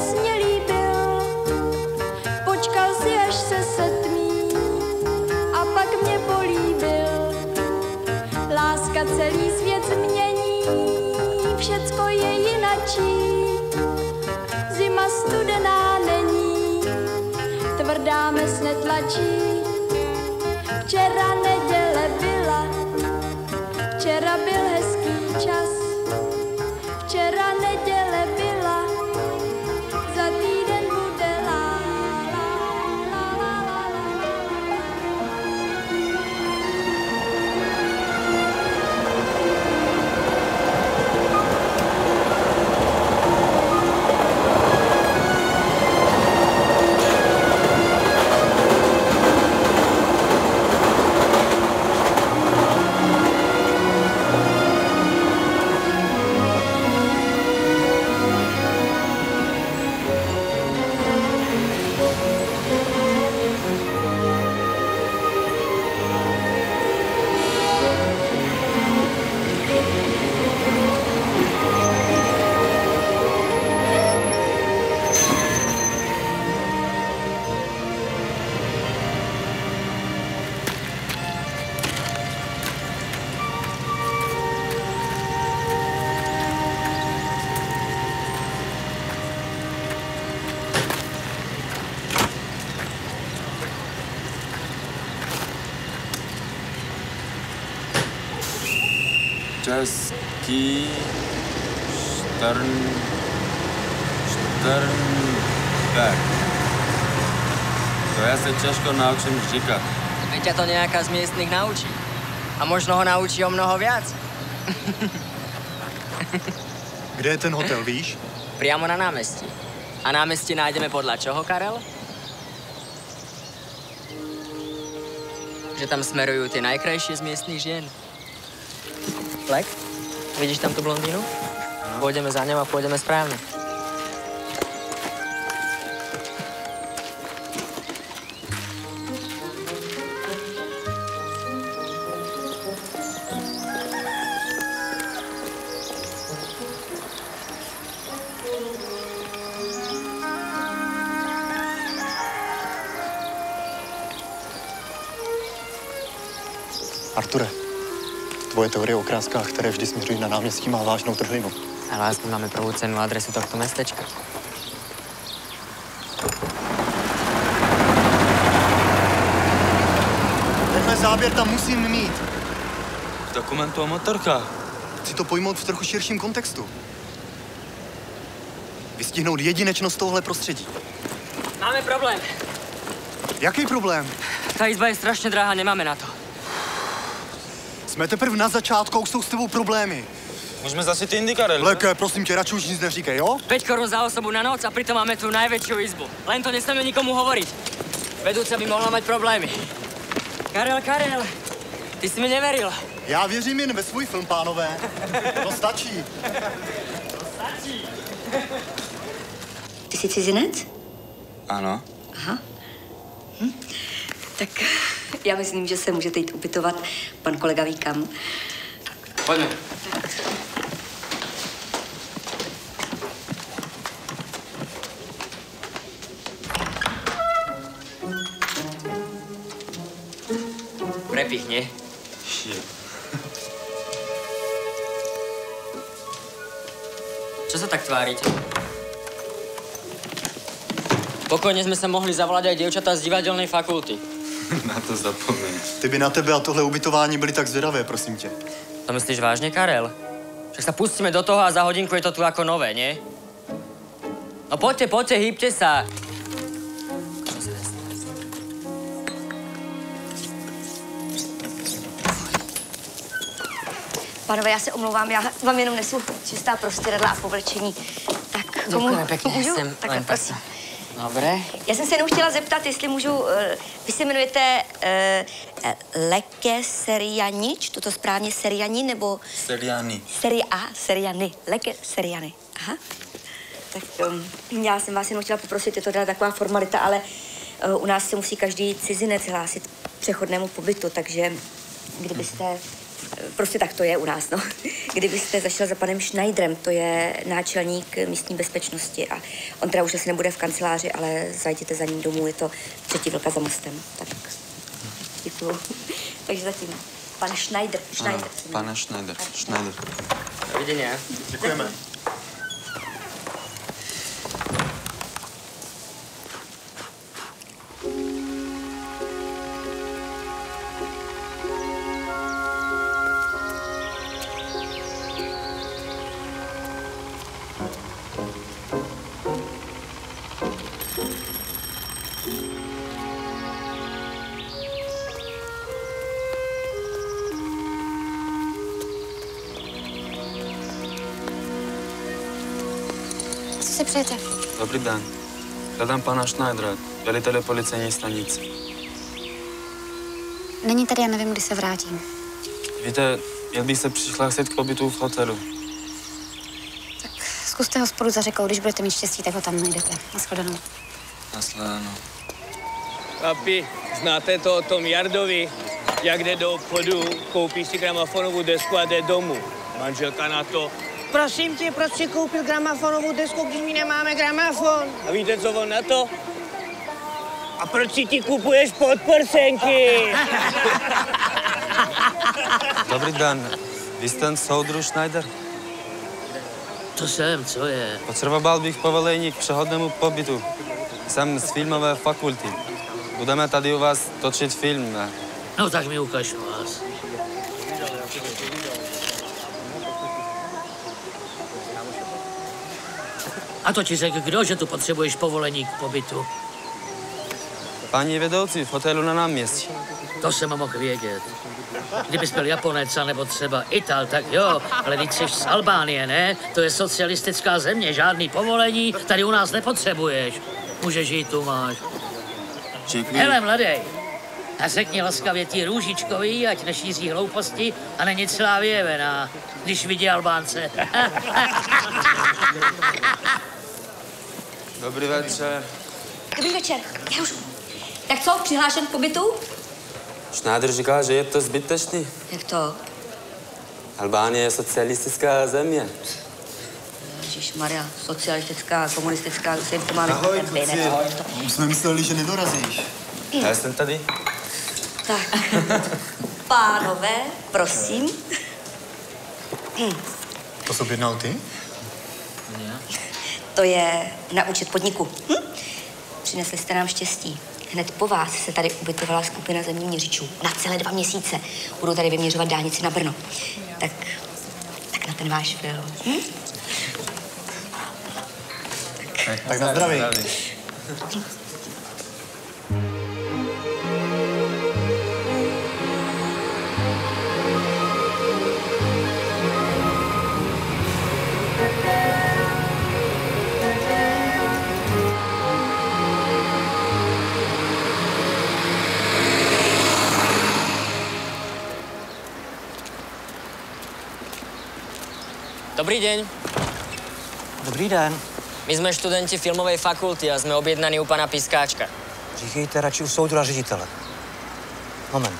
přesně líbil. Počkal si, až se setmí a pak mě políbil. Láska celý svět změní, všecko je jinačí. Zima studená není, tvrdá mes netlačí. Včera neděle byla, včera byl hezký čas. Včera neděle byla, za týden bude la, la, la, la, la, la. Český Šternberg. To já se těžko naučím říkat. Veď ťa to nejaká z miestnych naučí. A možno ho naučí o mnoho viac. Kde je ten hotel, víš? Priamo na námestí. A námestí nájdeme podľa čoho, Karel? Že tam smerujú tie najkrajšie z miestnych žien. Lek, vidíš tam tú blondínu? Pôjdeme za ňou a pôjdeme správne. Arture, tvoje teorie o kráskách, které vždy směřují na náměstí, má vážnou trhlinu. Ale aspoň máme prvú cennú adresu tohto mestečka. Tenhle záběr tam musím mít. V dokumentu o motorkách. Chci to pojmout v trochu širším kontextu. Vystihnout jedinečnost tohle prostředí. Máme problém. Jaký problém? Ta izba je strašne drahá, nemáme na to. Jsme teprve na začátku, už jsou s tebou problémy. Můžeme zase ty Indy, Karel. Leke, prosím tě, radši už nic neříkej, jo? 5 korún za osobu na noc a pritom máme tú najväčšiu izbu. Len to nesmieme nikomu hovoriť. Vedúca by mohla mať problémy. Karel, ty si mi neveril. Já věřím jen ve svůj film, pánové. To stačí. Ty jsi cizinec? Ano. Aha. Tak já myslím, že se můžete jít ubytovat. Pan kolega ví kam. Pojďme. Prepichni. Čo sa tak tvárite? Pokojne sme sa mohli zavolať aj dievčatá z divadelnej fakulty. Na to zapomeň. Ty by na tebe a tohle ubytování byly tak zvědavé, prosím tě. To myslíš vážne, Karel? Však sa pustíme do toho a za hodinku je to tu ako nové, nie? No poďte, hýbte sa. Pánové, já se omlouvám, já vám jenom nesu čistá prostěradla a povlečení. Tak komu Děkujeme pěkně, můžu? jsem Tak len prosím. Dobre. Já jsem se jenom chtěla zeptat, jestli můžu, vy se jmenujete Leke Serianič, toto správně Seriani, nebo... Seriani. Seriani, Leke Seriani, aha. Tak já jsem vás jenom chtěla poprosit, je to teda taková formalita, ale u nás se musí každý cizinec hlásit k přechodnému pobytu, takže kdybyste Prostě tak to je u nás, no. Kdybyste zašel za panem Schneiderem, to je náčelník místní bezpečnosti a on teda už asi nebude v kanceláři, ale zajděte za ním domů, je to 3. vlka za mostem. Tak, děkuju. Takže zatím. Pan Schneider. Ano, pane Schneider. Dovidenia. Děkujeme. Co si přejete? Dobrý den. Hledám pana Schneidera, velitele policejní stanice. Není tady, já nevím, kdy se vrátím. Víte, měl bych se přihlásit k pobytu v hotelu. Tak zkuste hospodu za řekou, když budete mít štěstí, tak ho tam najdete. Nashledanou. Nashledanou. Papi, znáte to o tom Jardovi, jak jde do obchodu, koupí si gramofonovou desku a jde domů. Manželka na to: prosím tě, proč si koupil gramofonovou desku, když my nemáme gramofon? A víte, co on na to? A proč si ti kupuješ podprsenky? Dobrý den. Vy jste ten soudruh Schneider? To jsem, co je? Potřeboval bych povolení k přechodnému pobytu. Jsem z filmové fakulty. Budeme tady u vás točit film, ne? No tak mi ukaž vás. A to ti řekl kdo, že tu potřebuješ povolení k pobytu? Paní vedoucí v hotelu na náměstí. To jsem mohl vědět. Kdybys byl Japonec, nebo třeba Ital, tak jo, ale teď jsi z Albánie, ne? To je socialistická země, žádný povolení tady u nás nepotřebuješ. Můžeš jít, tu máš. Děkuji. Hele, mladej, a řekni laskavě tí Růžičkovi, ať nešíří hlouposti a není celá vyjevená, když vidí Albánce. Dobrý večer. Dobrý večer. Já už. Tak co, přihlášen k pobytu? Schneider říká, že je to zbytečný. Jak to? Albánie je socialistická země. Ježišmarja, socialistická, komunistická, zase to máme. Ahoj, ten kluci. ne? Už jsme mysleli, že nedorazíš. Já jsem tady. Tak, pánové, prosím. To jsi objednal ty? To je na účet podniku. Přinesli jste nám štěstí. Hned po vás se tady ubytovala skupina zemních měřičů. Na celé 2 měsíce. Budou tady vyměřovat dálnici na Brno. Tak na ten váš film. Tak na zdraví. Dobrý deň. Dobrý den. My sme študenti filmovej fakulty a sme objednaní u pana Piskáčka. Říkejte radši u soudra ředitele. Moment.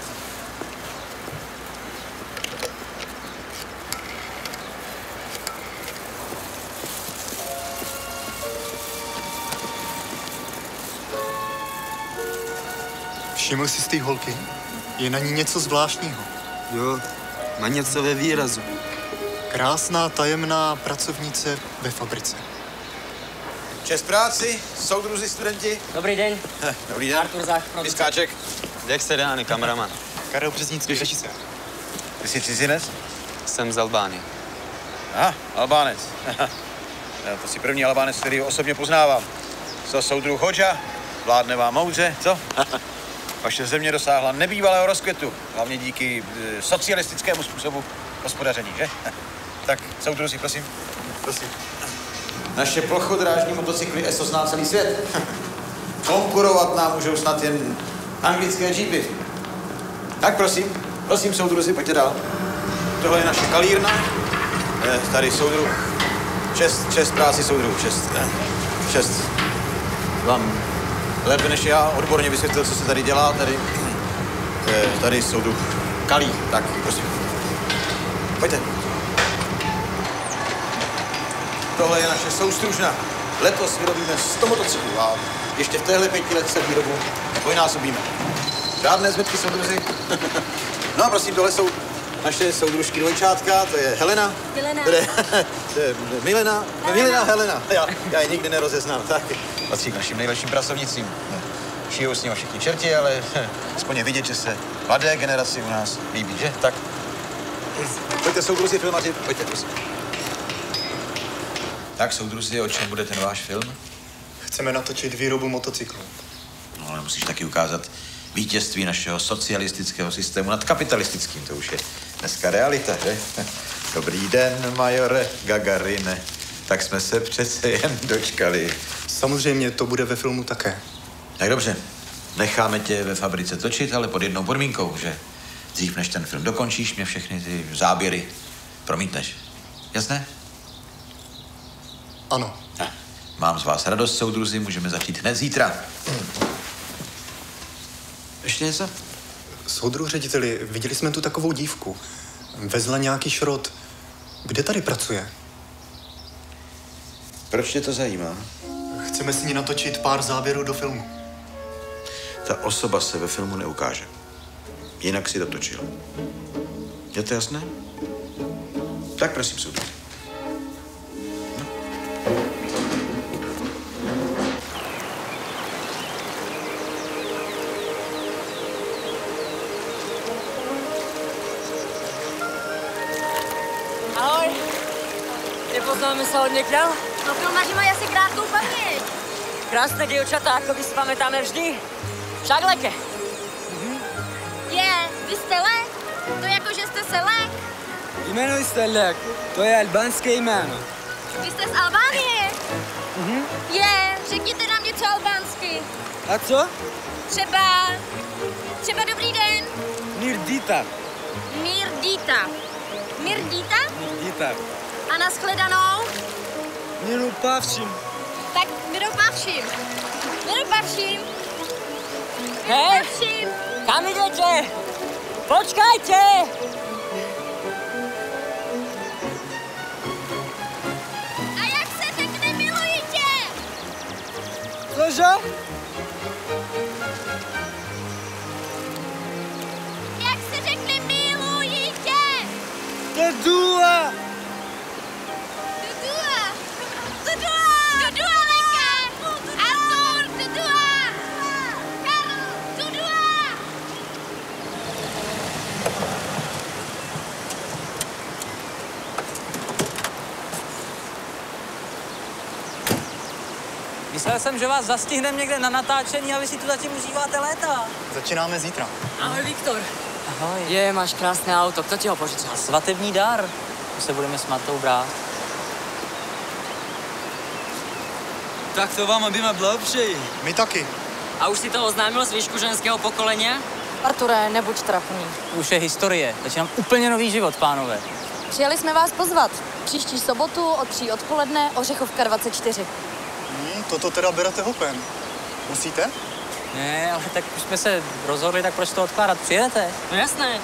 Všiml jsi z té holky? Je na ní něco zvláštního. Jo, má něco ve výrazu. Krásná, tajemná pracovnice ve fabrice. Čest práci, soudruzi, studenti. Dobrý deň. Dobrý den. Artur Zách, producent. Piskáček. Jak se dány, kameraman? Karel Březnický, režisér. Ty jsi cizinec? Jsem z Albánie. Aha, Albánec. To jsi první Albánec, který ho osobně poznávám. Co, soudruh Hodža? Vládne vám moudře, co? Vaše země dosáhla nebývalého rozkvětu, hlavně díky socialistickému způsobu hospodaření, že? Tak, soudruzi, prosím. Prosím. Naše plochodrážní motocykly ESO zná celý svět. Konkurovat nám můžou snad jen anglické jeepy. Tak prosím, soudruzi, pojďte dál. Tohle je naše kalírna. Tady soudruh. Čest práci, soudruh, čest. Vám lépe než já odborně vysvětlil, co se tady dělá. Tady soudruh Kalí. Tak, prosím. Pojďte. Tohle je naše soustružna. Letos vyrobíme 100 motocyklů a ještě v téhle 5 letce výrobu dvojnásobíme. Žádné zbytky, soudruzi. No a prosím, tohle jsou naše soudružky dvojčátka, to je Helena. To je Milena. Helena. Já je nikdy nerozeznám. Tak, patří k našim nejlepším pracovnicím. Šijou s nimi všichni čerti, ale aspoň je vidět, že se mladé generaci u nás líbí, že? Tak. Pojďte, soudruzi, filmaři, pojďte, prosím. Tak, soudruzi, o čem bude ten váš film? Chceme natočit výrobu motocyklů. No, ale musíš taky ukázat vítězství našeho socialistického systému nad kapitalistickým. To už je dneska realita, že? Dobrý den, majore Gagarine. Tak jsme se přece jen dočkali. Samozřejmě, to bude ve filmu také. Tak dobře, necháme tě ve fabrice točit, ale pod jednou podmínkou, že dřív než ten film dokončíš, mě všechny ty záběry promítneš. Jasné? Ano. Mám z vás radost, soudruzi, můžeme začít hned zítra. Ještě něco? Soudruh řediteli, viděli jsme tu takovou dívku. Vezla nějaký šrot. Kde tady pracuje? Proč tě to zajímá? Chceme s ní natočit pár záběrů do filmu. Ta osoba se ve filmu neukáže. Jinak si to točil. Je to jasné? Tak prosím, soudruzi. Ahoj. Nepoznáme se od někde? No filmaři mají asi krátkou paměť. Krásné dievčatá, ako vy si pamätáme vždy. Však leke. Je, vy jste Lek? To jako, že jste se Lek? Jmenuji se Lek, to je albánské jméno. Vy jste z Albánie? Je, řekněte nám něco albánsky. A co? Třeba dobrý den. Mirdita. Mirdita. Mirdita? Mirdita. A nashledanou? Mirupavšim. Tak Mirupavšim. Mirupavšim. Hej, kam idete? Počkajte! A jak se řekne milujete? Cože? Jak se řekne milujete? Dudua. Dudua, Leka. Artur, Dudua. Karl, Dudua. Myslel jsem, že vás zastihneme někde na natáčení a vy si tu zatím užíváte léta. Začínáme zítra. Ahoj, Viktor. Ahoj. Je, máš krásné auto. Kdo ti ho požičal? Svatební dar. My se budeme s Matou brát. Tak to vám oběma blahopřeji. My taky. A už si to oznámil zvyšku ženského pokolení? Arture, nebuď trapný. Už je historie. Začínám úplně nový život, pánové. Přijeli jsme vás pozvat. Příští sobotu od 3 odpoledne, Ořechovka 24. Toto teda berete hopem. Musíte? Ne, ale tak už jsme se rozhodli, tak proč to odkládat? Přijedete? No jasné.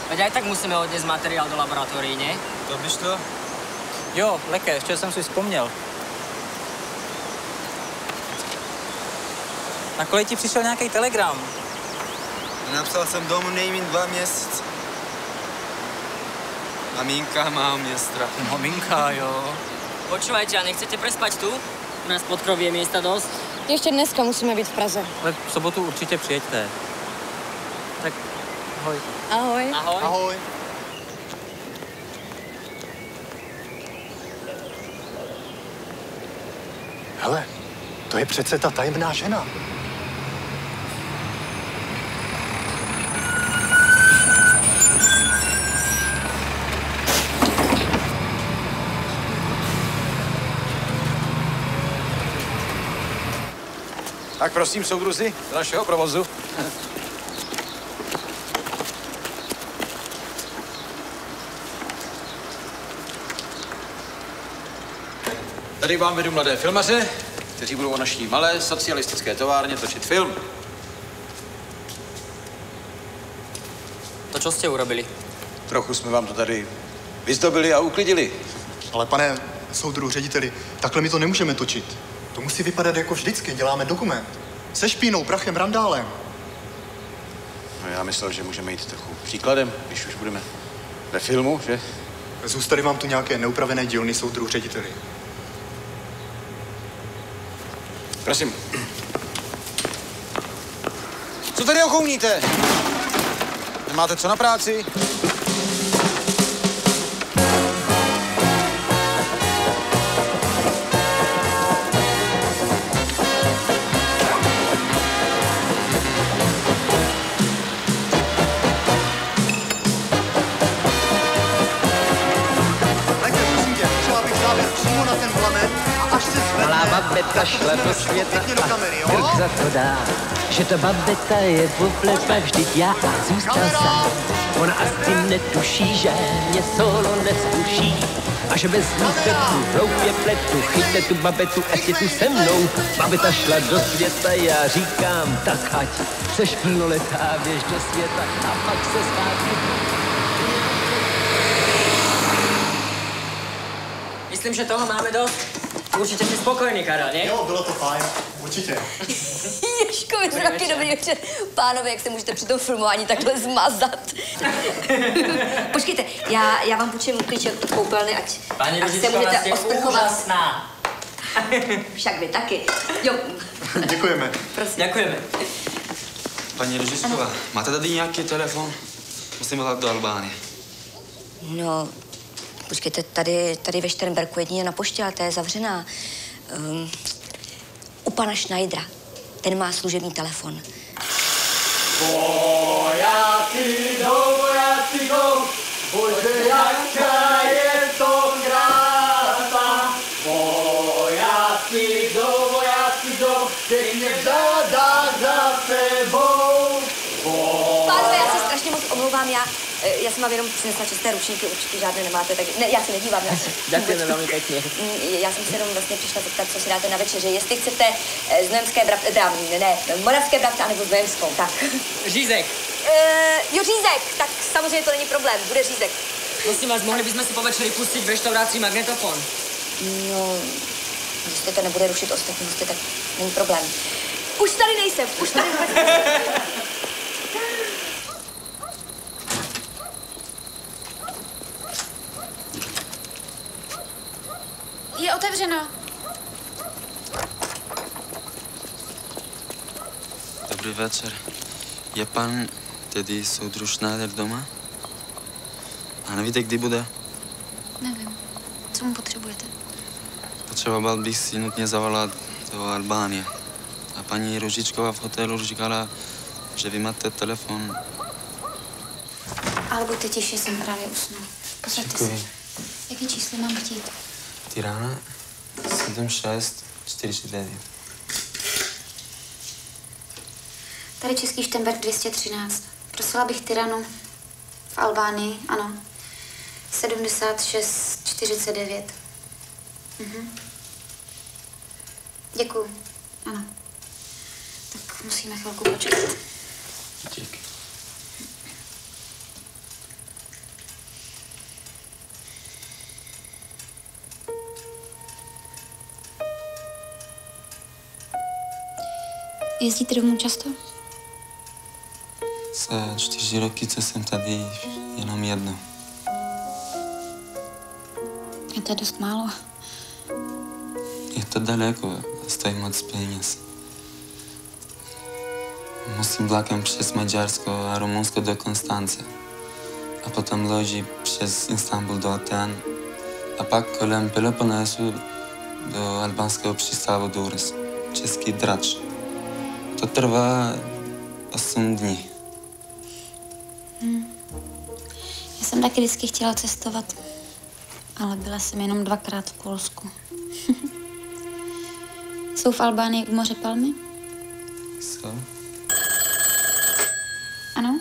Veď aj tak musíme odniesť materiál do laboratorií, ne? To byš to? Jo, Leke, ještě jsem si vzpomněl. Na kolej ti přišel nějaký telegram. Napsal jsem domů nejmín 2 měsíce. Maminka má mě strach. Maminka, jo. Počúvajte, a nechcete prespať tu? U nás pod kroví je miesta dosť. Ještě dneska musíme být v Praze. Ale v sobotu určitě přijeďte. Tak ahoj. Ahoj. Ahoj. Ahoj. Hele, to je přece ta tajemná žena. Tak prosím, soudruzi, do našeho provozu. Tady vám vedu mladé filmaře, kteří budou o naší malé socialistické továrně točit film. To čo ste urobili? Trochu jsme vám to tady vyzdobili a uklidili. Ale pane soudru řediteli, takhle my to nemůžeme točit. To musí vypadat jako vždycky, děláme dokument. Se špínou, prachem, randálem. No já myslel, že můžeme jít trochu příkladem, když už budeme ve filmu, že? Zůstaly vám tu nějaké neupravené dílny soudru řediteli. Prosím. Co tady ochouníte? Nemáte co na práci? Malá babeta šla do světa a krk za to dá, že ta babeta je v opletách, vždyť já zůstal sám. Ona asi netuší, že mě solo neskuší a že bez ní se tu hloupě pletu, chyťte tu babetu, ať je tu se mnou. Babeta šla do světa, já říkám, tak ať seš plnoletá, běž do světa a pak se zpátky. Myslím, že toho máme dost. Určitě jsi spokojený, Karel, ne? Jo, bylo to fajn, určitě. Ježko, vy taky dobrý večer. Pánové, jak se můžete při tom filmování takhle zmazat. Počkejte, já vám půjčím klíček od koupelny, ať se můžete osprchovat. Úžasná. Však vy taky. Jo. Děkujeme. Prosím. Děkujeme. Paní Rožičková, máte tady nějaký telefon? Musím volat do Albánie. No, počkejte, tady ve Šternberku jedině na poště, ale ta je zavřená. U pana Schneidera. Ten má služební telefon. Vojáci jdou, bože, jaká je to krása. Vojáci jdou, pěkně vžádá za sebou. Pánové, já se strašně moc omlouvám, já jsem vám jenom přinesla čisté ručníky, určitě žádné nemáte, tak ne, já se nedívám. Děkujeme velmi pěkně. Já jsem se jenom vlastně přišla zeptat, co si dáte na večeři, jestli chcete znojemské moravské bravce, anebo znojemskou, tak. Řízek. Jo, řízek, tak samozřejmě to není problém, bude řízek. Prosím vás, mohli bychom si po večeri pustit v restauraci magnetofon? No, jestli to nebude rušit ostatní hosty, tak není problém. Už tady nejsem, už tady vůbec nejsem. Je otevřeno. Dobrý večer. Je pan, tedy soudruh Schneider doma? A nevíte, kdy bude? Nevím. Co mu potřebujete? Potřeboval bych si nutně zavolat do Albánie. A paní Rožičková v hotelu říkala, že vy máte telefon. Ale buďte tiši, jsem právě usnul. Posaďte se. Jaký číslo mám chtít? Tirana 7649. Tady Český Šternberk 213. Prosila bych Tiranu v Albánii, ano. 7649. Děkuju, ano. Tak musíme chvilku počkat. Díky. Jezdíte domů často? Za 4 roky, co jsem tady, jenom jedno. Je to dost málo. Je to daleko a stojí moc peněz. Musím vlakem přes Maďarsko a Rumunsko do Konstance. A potom loží přes Istanbul do Aten. A pak kolem Peloponésu do albánského přístavu Durrës. Český drač. To trvá 8 dní. Já jsem taky vždycky chtěla cestovat, ale byla jsem jenom 2krát v Polsku. Jsou v Albánii u moře palmy? Jsou. Ano?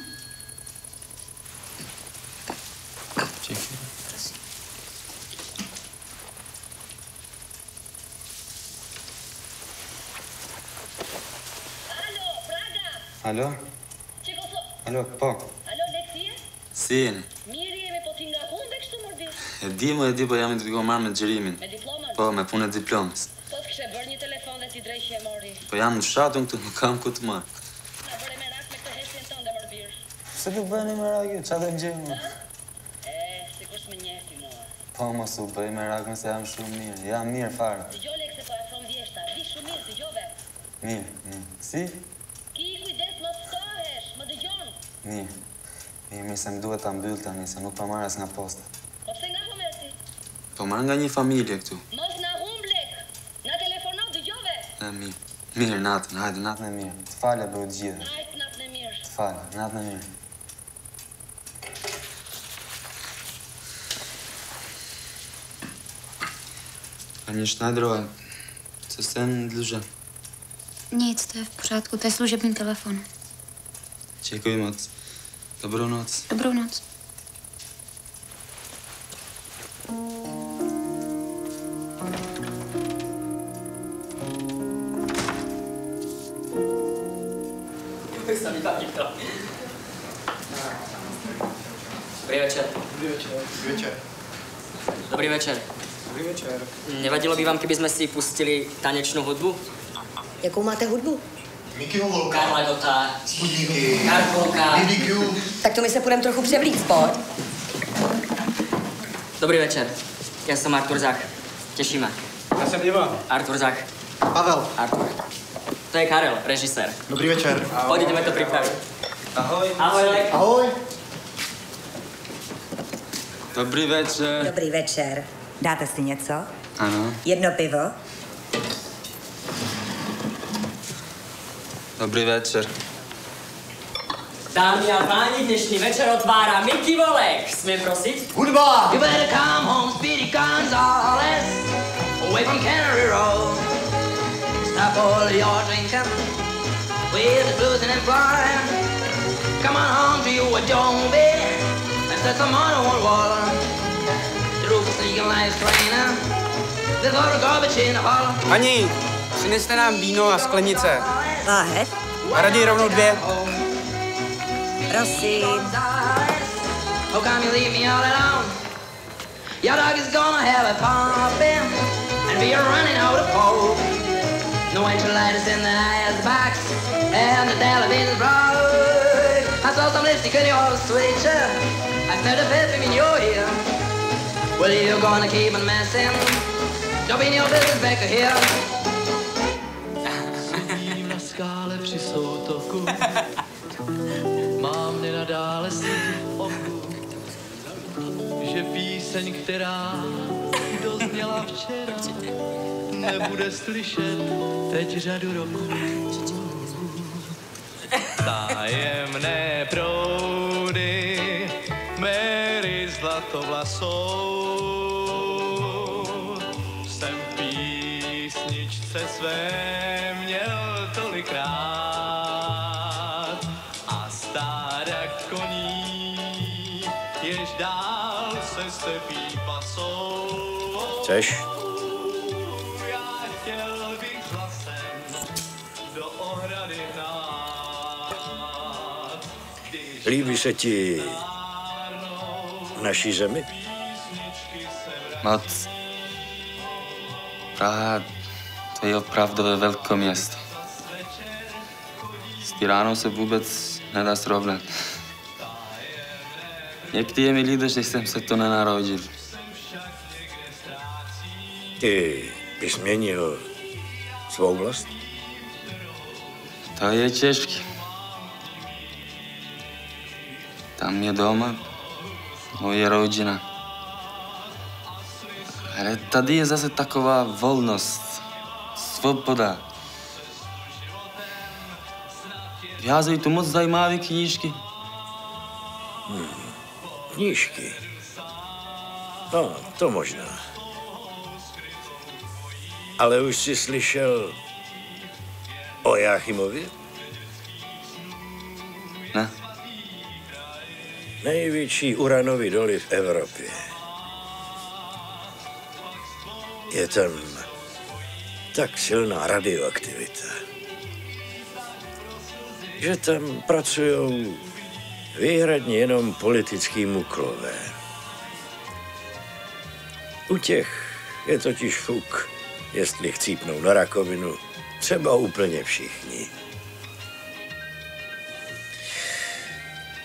Děkuji. Prosím. Alo? Alo, po? Alo, Lexie? Sì. Mirje me po t'inga ku veç të mërdis? ديما ديما يعمل تقوم عامل جريمة ما فونا دبلوم يعمل شاطن كم كنت مار Se to bëni me rakë, qa të njëmë? Sikur s'me njefi, mua. Po, mos u bëj me rakë, nëse jam shumë mirë. Jam mirë fare. Dëgjoj lek se po e thon vjeshta. Di shumë mirë, dëgjove. Mirë. Si? Ki kujdes, mos ftohesh, më dëgjon. Mirë, se më duhet ta mbyll tani, se nuk pa marr as nga posta. Po pse nga humërti? Po marr nga një familje këtu. Mos na humb lek. Na telefono, dëgjove. Mirë, natën, hajde, natën e mirë. Të falja për të gjithë. Hajde, natën e mirë. Të falja, natën e mirë. Ani Šnajdrova, co jsem dlužen? Nic, to je v pořádku, to je služební telefon. Děkuji moc. Dobrou noc. Dobrou noc. Dobrý večer. Dobrý večer. Dobrý večer. Nevadilo by vám, keby jsme si pustili tanečnou hudbu? Jakou máte hudbu? Mickeyho Volka. Karla Gota. Sputniky. Karkolka. BBQ. Tak to my se půjdeme trochu převlít, pojď. Dobrý večer. Já jsem Artur Zach. Těšíme. Já jsem Ivan. Artur Zach. Pavel. Artur. To je Karel, režisér. Dobrý večer. Pojď, jdeme to připravit. Ahoj. Ahoj, Lek. Ahoj. Dobrý večer. Dobrý večer. Dáte si něco? Ano. Jedno pivo? Dobrý večer. Dámy a páni, dnešní večer otvárá Mickey Volek. Smím prosit? Hudba! You better come home, Speedy Gonzales, away from Cannery Road. Stop all your drinking with the blues and flying. Come on home to you, Adobe, and set some on the wall. The roof is leaking like a train. There's a lot of garbage in the hall. Paní, přineste nám víno a sklenice. Láhev? A raději rovnou 2. Prosím. How come you leave me all alone? Your dog is gonna have a pumping, and we are running out of hope. No enchiladas in the icebox, and the television's broke. I saw some lipstick in your switcher. I smelled the perfume in your ear. Well, you're gonna keep on messing. Don't be in your business back here. Sedím na skále při soutoku, mám nenadále slzy v oku, že píseň, která dozněla včera, nebude slyšet teď řadu roků. Tajemné proudy Mary zlatovlasou jsem v písničce své měl tolikrát a stáda koní, jež dál se stepí pasou. Chceš? Já chtěl bych hlasem do ohrady hnát. Líbí se ti v naší zemi? Moc. Praha, to je opravdové velké město. S Tiránou se vůbec nedá srovnat. Někdy je mi líto, že jsem se to nenarodil. Ty bys změnil svou vlast? To je těžké. Tam je doma, moje rodina. Ale tady je zase taková volnost, svoboda. Vyházejí tu moc zajímavé knížky. Knížky? No, to možná. Ale už jsi slyšel o Jáchymovi? Ne. Největší uranový doly v Evropě. Je tam tak silná radioaktivita, že tam pracují výhradně jenom politický muklové. U těch je totiž fuk, jestli chcípnou na rakovinu, třeba úplně všichni.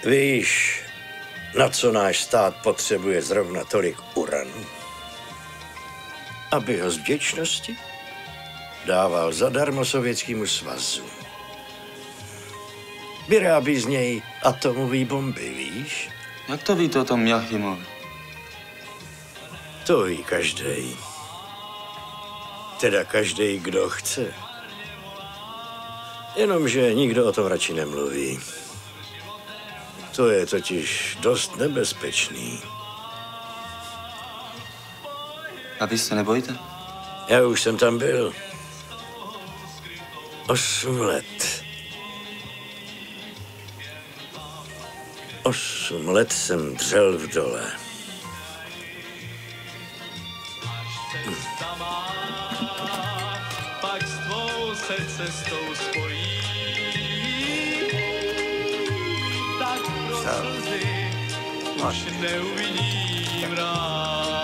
Víš, na co náš stát potřebuje zrovna tolik uranu? Aby ho z vděčnosti dával zadarmo Sovětskému svazu. Vyrábí z něj atomové bomby, víš? Jak to víte o tom Jachimovi? To ví každej. Teda každej, kdo chce. Jenomže nikdo o tom radši nemluví. To je totiž dost nebezpečný. A vy se nebojíte? Já už jsem tam byl. 8 let. 8 let jsem dřel v dole. Pak s tvou se cestou spojí. Tak pro slzy už neuvidím ráj.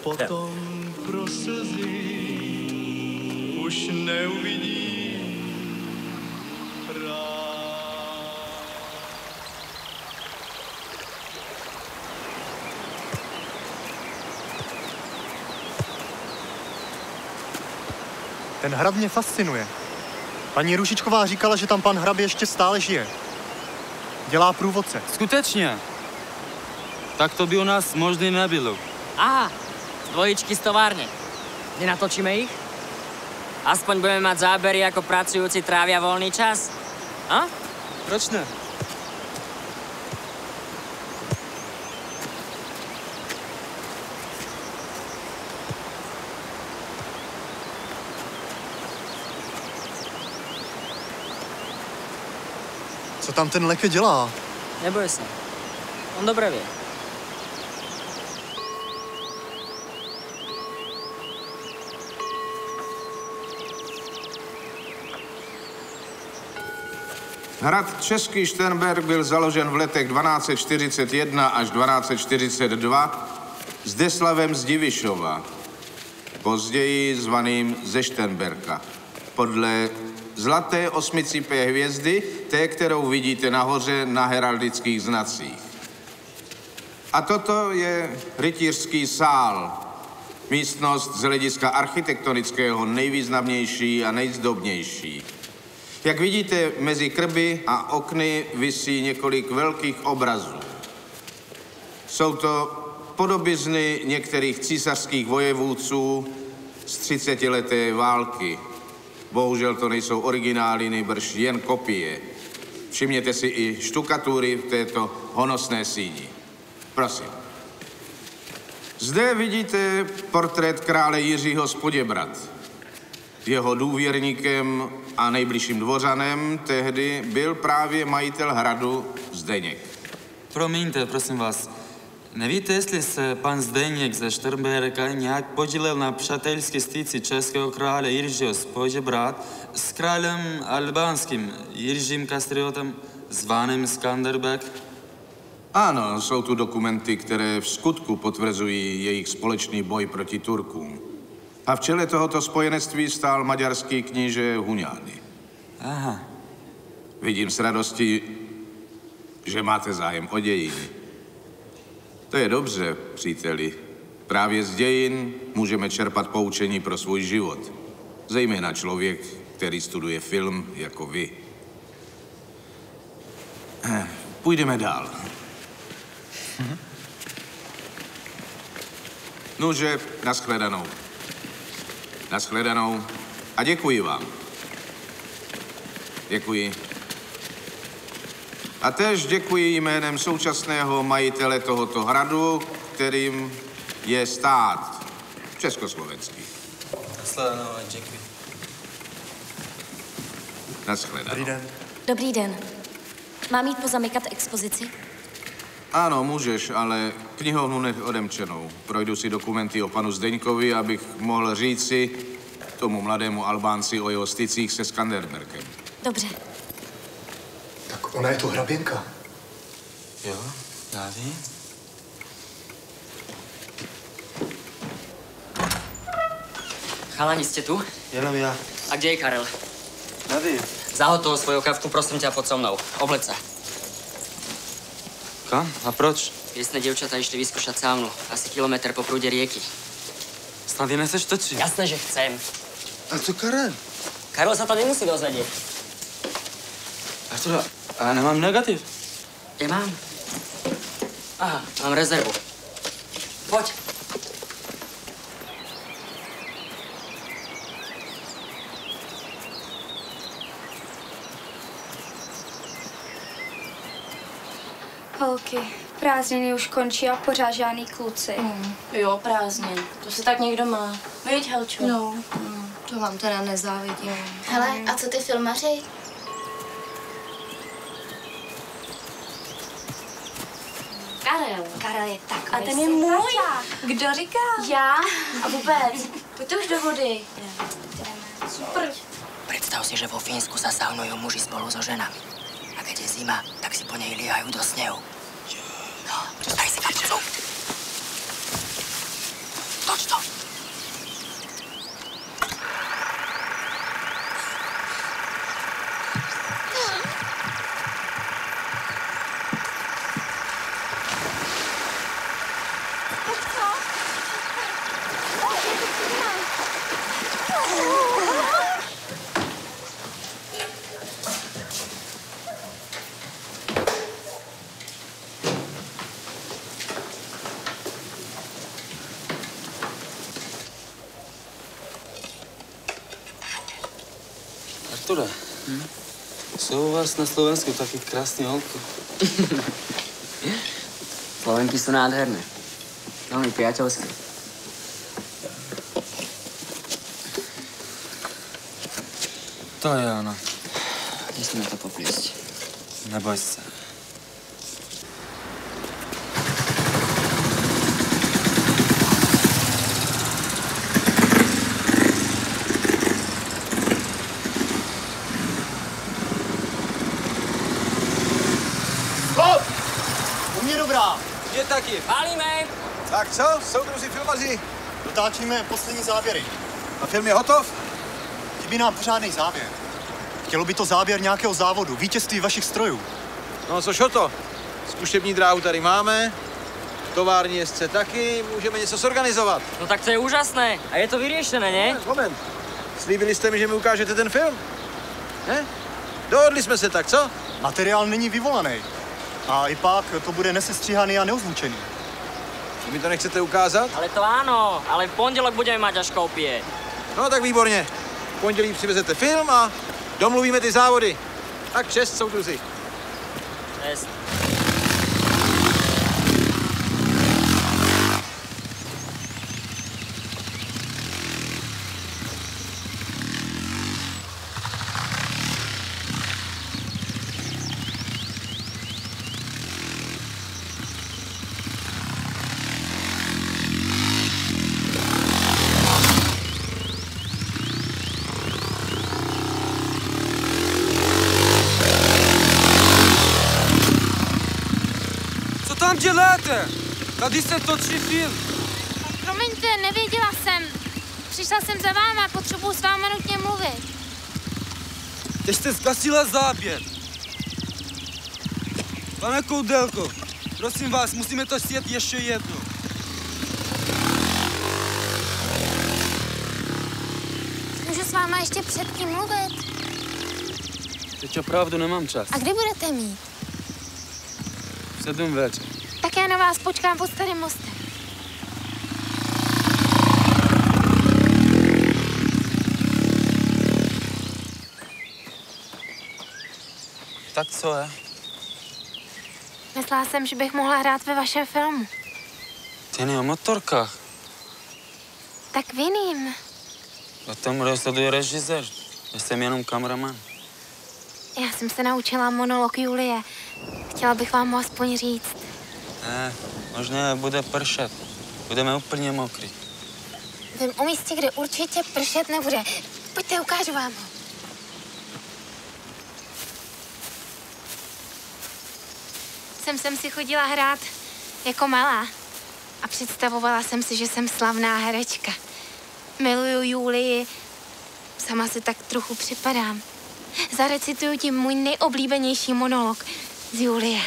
Potom pro slzy už neuvidím ráj. Ten hrad mě fascinuje. Paní Růžičková říkala, že tam pan hrabě ještě stále žije. Dělá průvodce. Skutečně? Tak to by u nás možný nebylo. Aha, dvojičky z továrne. Nenatočíme ich? Aspoň budeme mať zábery, ako pracujúci trávia voľný čas. A? Proč ne? Co tam ten Leke dělá? Neboj sa. On dobre vie. Hrad Český Šternberk byl založen v letech 1241 až 1242 Zdeslavem z Divišova, později zvaným ze Šternberka, podle zlaté osmicipé hvězdy, té, kterou vidíte nahoře na heraldických znacích. A toto je rytířský sál, místnost z hlediska architektonického nejvýznamnější a nejzdobnější. Jak vidíte, mezi krby a okny visí několik velkých obrazů. Jsou to podobizny některých císařských vojevůdců z 30leté války. Bohužel to nejsou originály, nejbrž jen kopie. Všimněte si i štukatury v této honosné síni. Prosím. Zde vidíte portrét krále Jiřího z Poděbrad. Jeho důvěrníkem a nejbližším dvořanem tehdy byl právě majitel hradu Zdeněk. Promiňte, prosím vás. Nevíte, jestli se pan Zdeněk ze Šternberka nějak podílel na přátelské styci českého krále Jiřího z Poděbrad s králem albánským Jiřím Kastriotem, zvaným Skanderbeg? Ano, jsou tu dokumenty, které v skutku potvrzují jejich společný boj proti Turkům. A v čele tohoto spojenectví stál maďarský kníže Huňány. Aha. Vidím s radostí, že máte zájem o dějiny. To je dobře, příteli. Právě z dějin můžeme čerpat poučení pro svůj život. Zejména člověk, který studuje film jako vy. Půjdeme dál. Nuže, nashledanou. Nashledanou a děkuji vám. Děkuji. A též děkuji jménem současného majitele tohoto hradu, kterým je stát československý. Nashledanou a děkuji. Nashledanou. Dobrý den. Dobrý den. Mám jít pozamykat expozici? Ano, můžeš, ale knihovnu nech odemčenou. Projdu si dokumenty o panu Zdeňkovi, abych mohl říci tomu mladému Albánci o jeho stycích se Skanderberkem. Dobře. Tak ona je tu hraběnka. Jo, já vím. Chalani, ste tu? Jenom já. A kde je Karel? Nevím. Zahod toho svojho kavku, prosím ťa, pod so mnou. Obleď sa. Kam? A proč? Piesné dievčatá išli vyskúšať saunu. Asi kilometr po prúde rieky. Snad je nechceš točit? Jasné, že chcem. A co Karel? Karel sa to nemusí dozvedieť. Arturo, a nemám negativ. Ja mám. Aha, mám rezervu. Poď. Holky, prázdniny už končí a pořád žádný kluci. Jo, prázdnin. To se tak někdo má. Víď, Helčo? No, to vám teda nezávidím. Hele, a co ty filmaři? Karel. Karel je takový. A ten je můj. Kdo říká? Já a vůbec. Pojďte už do vody. Super. Predstav si, že vo Fínsku sa saunujú muži spolu so ženami. A keď je zima, tak si po nej liehajú do snehu. No, daj si karticu. Toč to. Arture, jsou u vás na Slovensku taky krásný holky. Slovenky sú nádherné. Veľmi priateľské. To je ono. Nesmíme to popliesť. Neboj se. Je taky. Pálíme! Tak co, soudruzi filmaři? Dotáčíme poslední záběry. A film je hotov? Chybí nám pořádný záběr. Chtělo by to záběr nějakého závodu, vítězství vašich strojů. No což o to? Zkušební dráhu tady máme, tovární jezdce taky, můžeme něco zorganizovat. No tak to je úžasné. A je to vyriešené, ne? Moment. Slíbili jste mi, že mi ukážete ten film? Ne? Dohodli jsme se tak, co? Materiál není vyvolaný. A i pak to bude nesestříhaný a neozvučený. Vy mi to nechcete ukázat? Ale to áno, ale v pondelok budeme mať až kópie. No tak výborně. V pondělí přivezete film a domluvíme ty závody. Tak čest, soudruzi. Čest. Tam děláte? Tady se točí film. Promiňte, nevěděla jsem. Přišla jsem za váma, potřebuji s váma nutně mluvit. Teď jste zgasila záběr. Pane Koudelko, prosím vás, musíme to sjet ještě jednou. Můžu s váma ještě předtím mluvit? Teď opravdu nemám čas. A kdy budete mít? 7 večer. Tak já na vás počkám pod Starým mostem. Tak co je? Myslela jsem, že bych mohla hrát ve vašem filmu. Ty nie o motorkách. Tak v jiným. O tom rozhoduje režisér. Já jsem jenom kameraman. Já jsem se naučila monolog Julie. Chtěla bych vám ho aspoň říct. Ne, možná bude pršet. Budeme úplně mokrý. Vím o místě, kde určitě pršet nebude. Pojďte, ukážu vám ho. Jsem si chodila hrát jako malá. A představovala jsem si, že jsem slavná herečka. Miluju Julii. Sama si tak trochu připadám. Zarecituju ti můj nejoblíbenější monolog z Julie.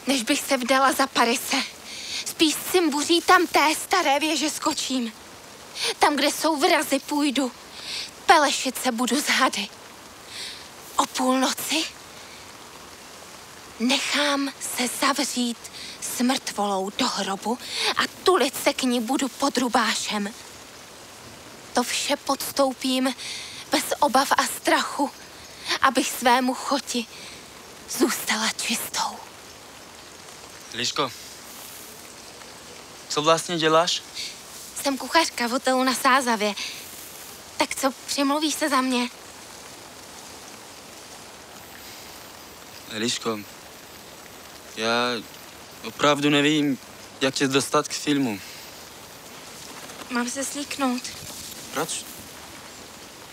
Než bych se vdala za Parise, spíš s cimbuří tam té staré věže skočím. Tam, kde jsou vrazy, půjdu. Pelešit se budu z hady. O půlnoci nechám se zavřít s mrtvolou do hrobu a tulit se k ní budu pod rubášem. To vše podstoupím bez obav a strachu, abych svému choti zůstala čistou. Liško, co vlastně děláš? Jsem kuchařka v hotelu na Sázavě. Tak co, přimluvíš se za mě? Liško, já opravdu nevím, jak tě dostat k filmu. Mám se slíknout. Proč?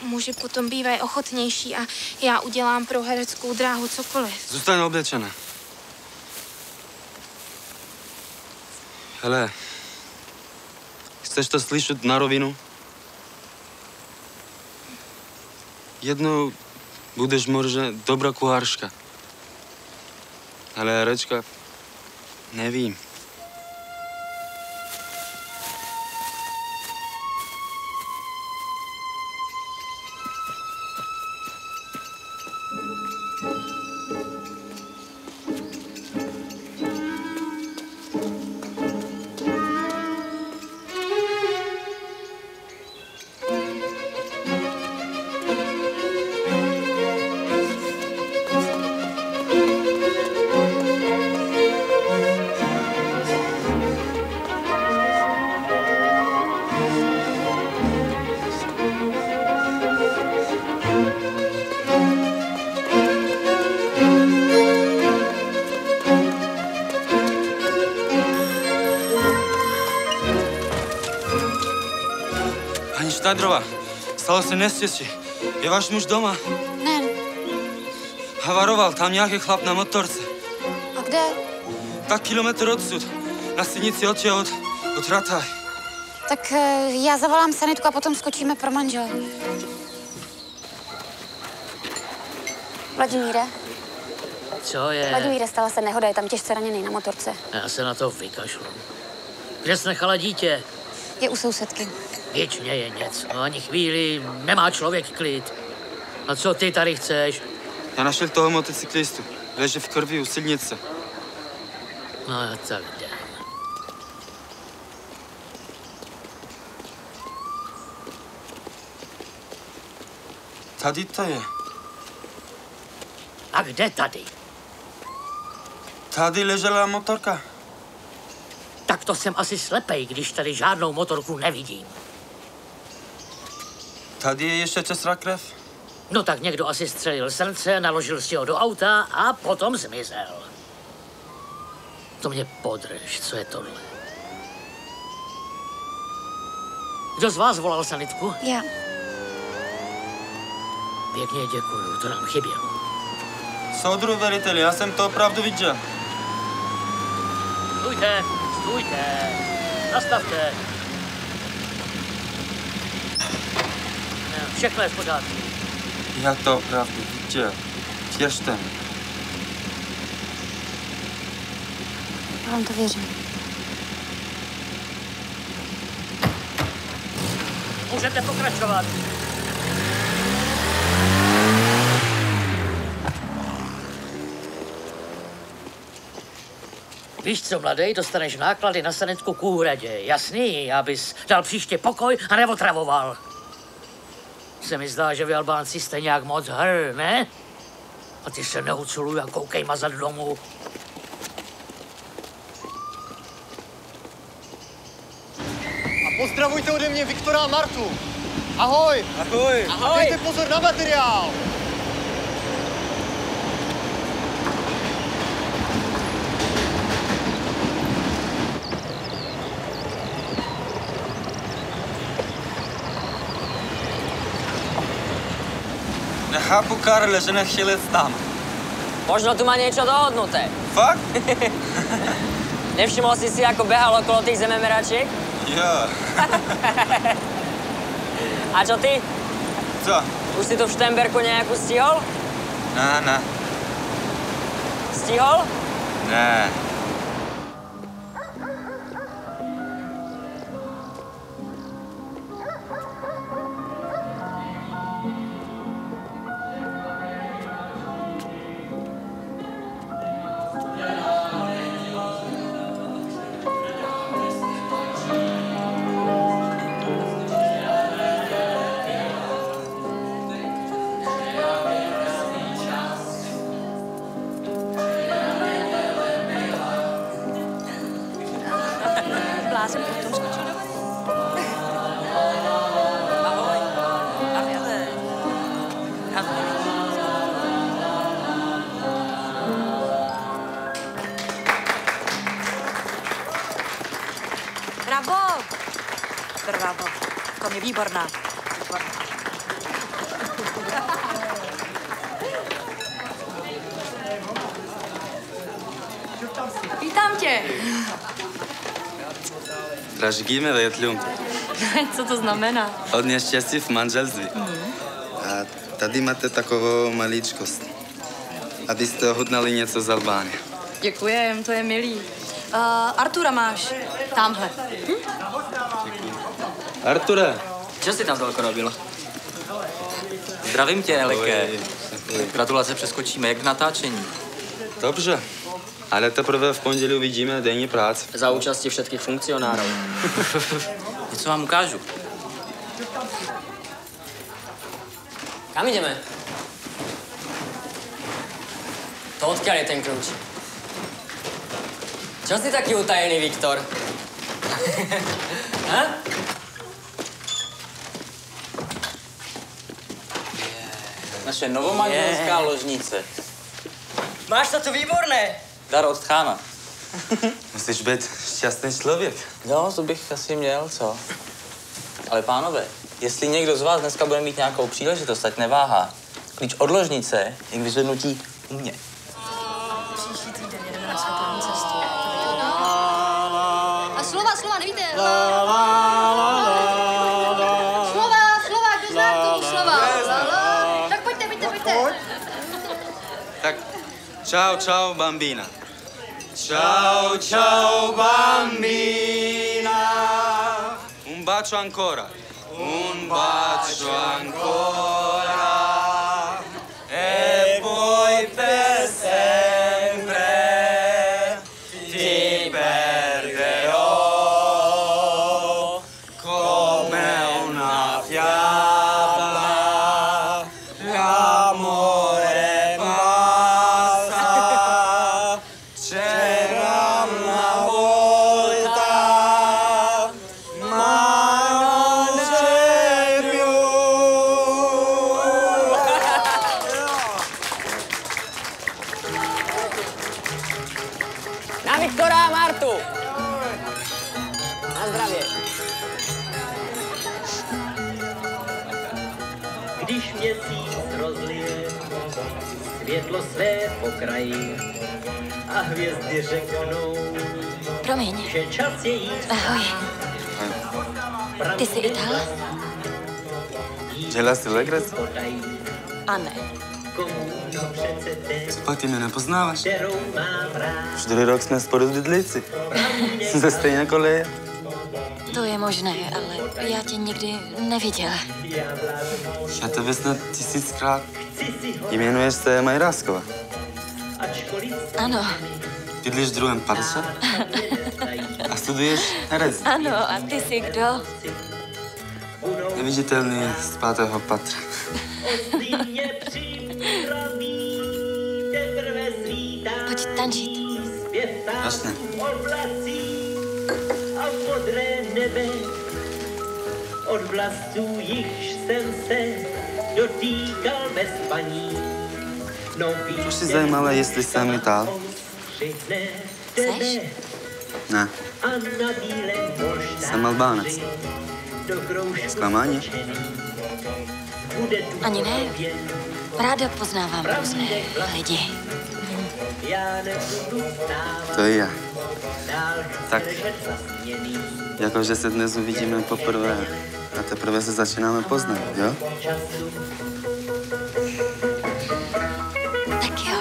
Muži potom bývají ochotnější a já udělám pro hereckou dráhu cokoliv. Zůstaň oblečená. Hele, chceš to slyšet na rovinu? Jednou budeš možná dobrá kuchařka. Ale herečka, nevím. Štajdrová, stalo se nestěstí. Je váš muž doma? Ne. Havaroval, tam nějaký chlap na motorce. A kde? Tak kilometr odsud, na silnici od Rataj. Tak já zavolám sanitku a potom skočíme pro manžel. Vladimíre? Co je? Vladimíre, stala se nehoda, je tam těžce raněný na motorce. Já se na to vykašlu. Kde jsi nechala dítě? Je u sousedky. Věčně je něco. No, ani chvíli nemá člověk klid. A co ty tady chceš? Já našel toho motocyklistu. Leží v krvi u silnice. No tak jdem. Tady to je. A kde tady? Tady ležela motorka. Tak to jsem asi slepej, když tady žádnou motorku nevidím. Tady je ještě čerstvá krev. No tak někdo asi střelil srdce, naložil si ho do auta a potom zmizel. To mě podrž, co je tohle? Kdo z vás volal sanitku? Já. Pěkně děkuju, to nám chybělo. Soudru veliteli, já jsem to opravdu viděl. Stůjte, nastavte. Všechno je v pořádku. Já to opravdu viděl. Věřte mi. Já vám to věřím. Můžete pokračovat. Víš co, mladej, dostaneš náklady na sanitku k úhradě. Jasný, abys dal příště pokoj a neotravoval. Se mi zdá, že vy Albánci jste nějak moc ne? A ty se neuculuj a koukej mazat domů. A pozdravujte ode mě Viktora a Martu. Ahoj. Ahoj. A dejte pozor na materiál. Nechápu, Karle, že nechtěl jít tam. Možno tu má niečo dohodnuté. Fakt? Nevšimol si si, ako behal okolo tých zememeračiek? Jo. A čo ty? Co? Už si tu v Štemberku nejakú stihol? Ne. Stihol? Ne. Bravo! Bravo. To je výborná. Vítám tě. Dražíme větlu. Co to znamená? Hodně štěstí v manželství. A tady máte takovou maličkost. Abyste ochutnali něco z Albánie. Děkujem, to je milý. Artura máš tamhle. Arture. Čo si tam toľko robil? Zdravím tě, Elike. Gratulace, přeskočíme. Jak v natáčení? Dobře, ale teprve v pondělí uvidíme denní práci. Za účasti všetkých funkcionárov. Něco vám ukážu. Kam ideme? To odkiaľ je ten kľúč? Čo si taký utajený, Viktor? Naše novomanželská ložnice. Máš to tu výborné. Dar od chána. Musíš být šťastný člověk. No, to bych asi měl, co? Ale pánové, jestli někdo z vás dneska bude mít nějakou příležitost, ať neváhá. Klíč od ložnice je k vyzvednutí u mě. Příští týden jedeme na světovní cestu. A slova, nevíte? Slova, kdo zná k tomu slova? Tak pojďte. Tak, čau, bambina. Ciao, bambina. Un bacio ancora. Un bacio ancora. E poi per sempre ti perderò come una fiaba. L'amore passa. C'era una volta, ma non c'è più. Na Viktora a Martu. Na zdravě. Když měsíc rozlije světlo své pokraji a hvězdy řeknou, Promiň. že čas je jít. Ahoj. Ty jsi Ital? Dělá si legraci? A ne. Co pak ty mě nepoznáváš? Už 2 roky jsme spolu v Bydlici. Ze stejné koleje. To je možné, ale já tě nikdy neviděla. Já tebe snad 1000krát. Jmenuješ se Majráskova. Ano, Bydlíš v 2. patře? A studuješ herectví. ano, a ty jsi kdo? Neviditelný z 5. patra. Pojď tančit. Jasně. A modré nebe od vlasů jichž jsem se dotýkal bez paní. Už jsi zajímala, jestli jsem Ital? Jseš? Ne. Jsem Albánec. Zklamání? Ani ne. Ráda poznávám různé lidi. To je já. Tak, jakože se dnes uvidíme poprvé a teprve se začínáme poznat, jo? Tak jo.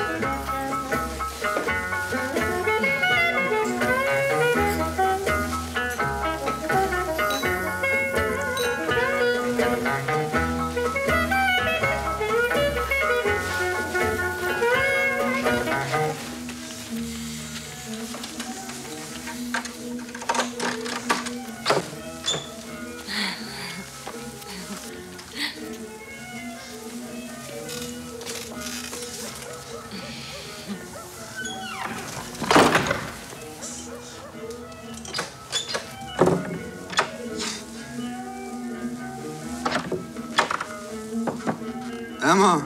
Emo,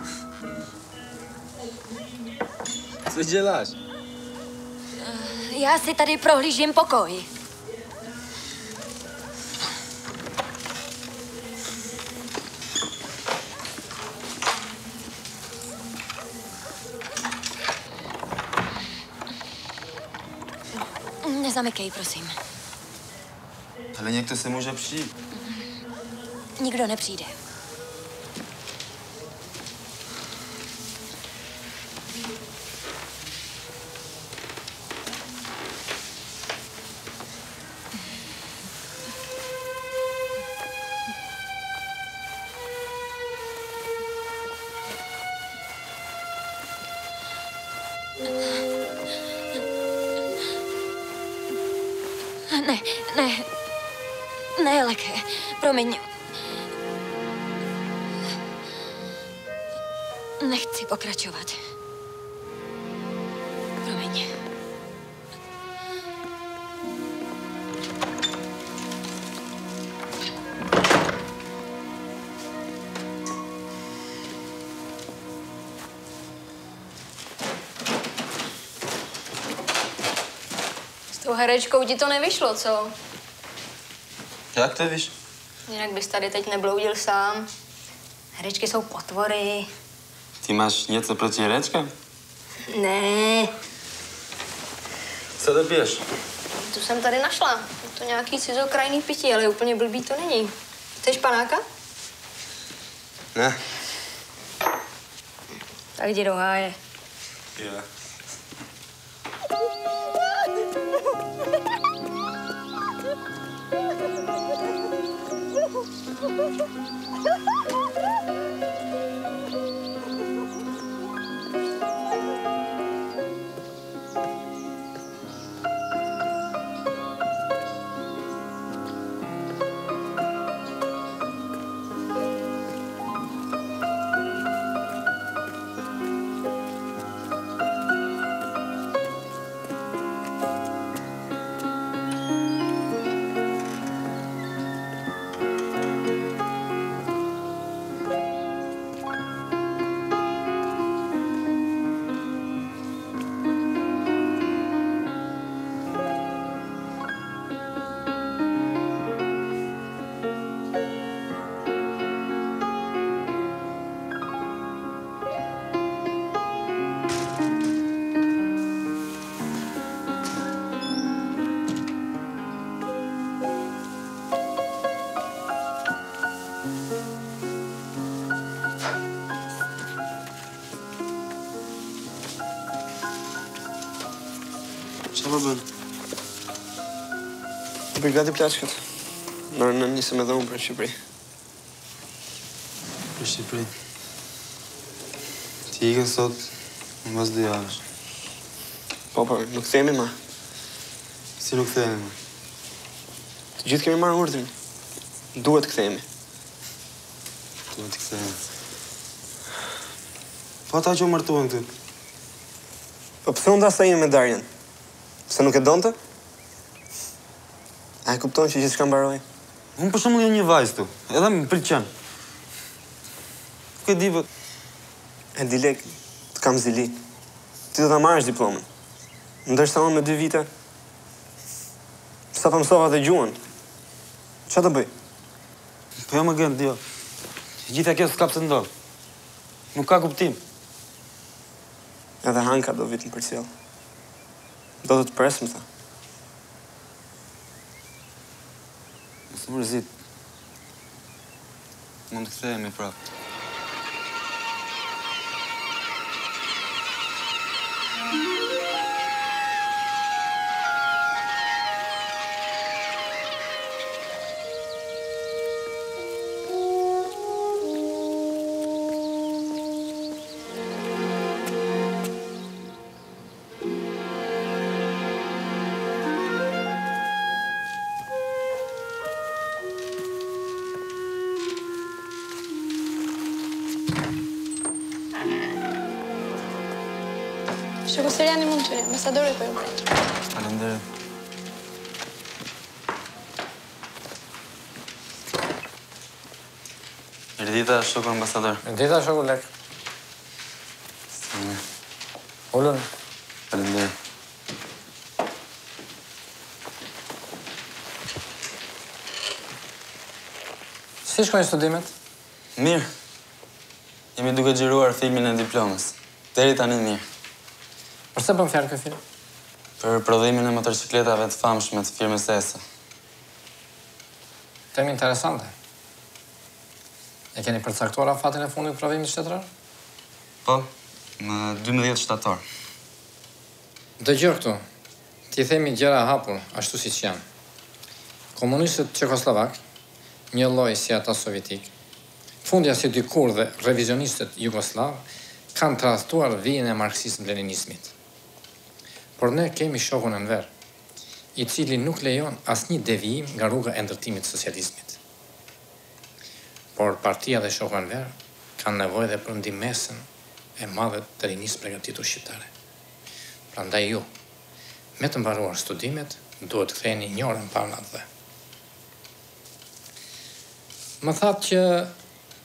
co děláš? Já si tady prohlížím pokoj. Nezamykej, prosím. Ale někdo se může přijít. Nikdo nepřijde. Ne, Leke, promiň. Nechci pokračovat. Promiň. S tou herečkou ti to nevyšlo, co? Jak to víš? Jinak bys tady teď nebloudil sám. Herečky jsou potvory. Ty máš něco proti herečkám? Ne, Co to piješ? tu jsem tady našla. Je to nějaký cizokrajný pití, ale úplně blbý to není. Chceš panáka? Ne. Tak jdi do háje. Jo. Laban. Obrigado por ter Maar niet zo met om, Shipri. Shipri. Tiga sot, mas de horas. Papa, não que tem, ma. Se não tem, ma. Tu disse que me mar ordem. Duas que tem. Duas que tem. Pode estar o martelo tu. A opção da sair me Darian. Você não quer donta? Ai, que opção se descambarou. Vamos puxar uma linha vai tu. Ela me prichan. Que diva. É dilek. Tu cam zili. Tu dá mais diploma. Não deixa só uma de vita. Só para me salvar de Juan. Ce da băi? Păi eu mă gând, eu. Gita chiar scap să-mi dau. Nu ca cu timp. Edhe Hanka do vitin për cilë. Do të presëm, tha. Mos mërzit. Mund të kthehemi prapë. Shoku Seriani mund të vjen, ambasadori po ju pret. Faleminderit. Mirdita, shoku ambasador. Mirdita, shoku lek. Ullën. Faleminderit. Si shkojnë studimet? Mirë. Jemi duke xhiruar filmin e diplomës. Deri tani mirë. Përse bën fjalë ky film? Për prodhimin e motorcikletave të famshme të firmës ESA. Temë interesante. E keni përcaktuar afatin e fundit të prodhimit shtetëror? Po, në 12 shtator. Dëgjoj këtu. Ti themi gjëra hapur, ashtu siç janë. Komunistët çekoslovak, një lloj si ata sovjetik, fundja si dikur dhe revizionistët jugoslav, kanë tradhtuar vijën e marksizm-leninizmit. Por ne kemi shokun Enver, i cili nuk lejon asnjë devijim nga rruga e ndërtimit të socializmit. Por partia dhe shoku Enver kanë nevojë dhe për ndihmën e madhe të rinisë përgatitur shqiptare. Prandaj ju, me të mbaruar studimet, duhet të ktheheni një orë më parë natëve. Më thatë që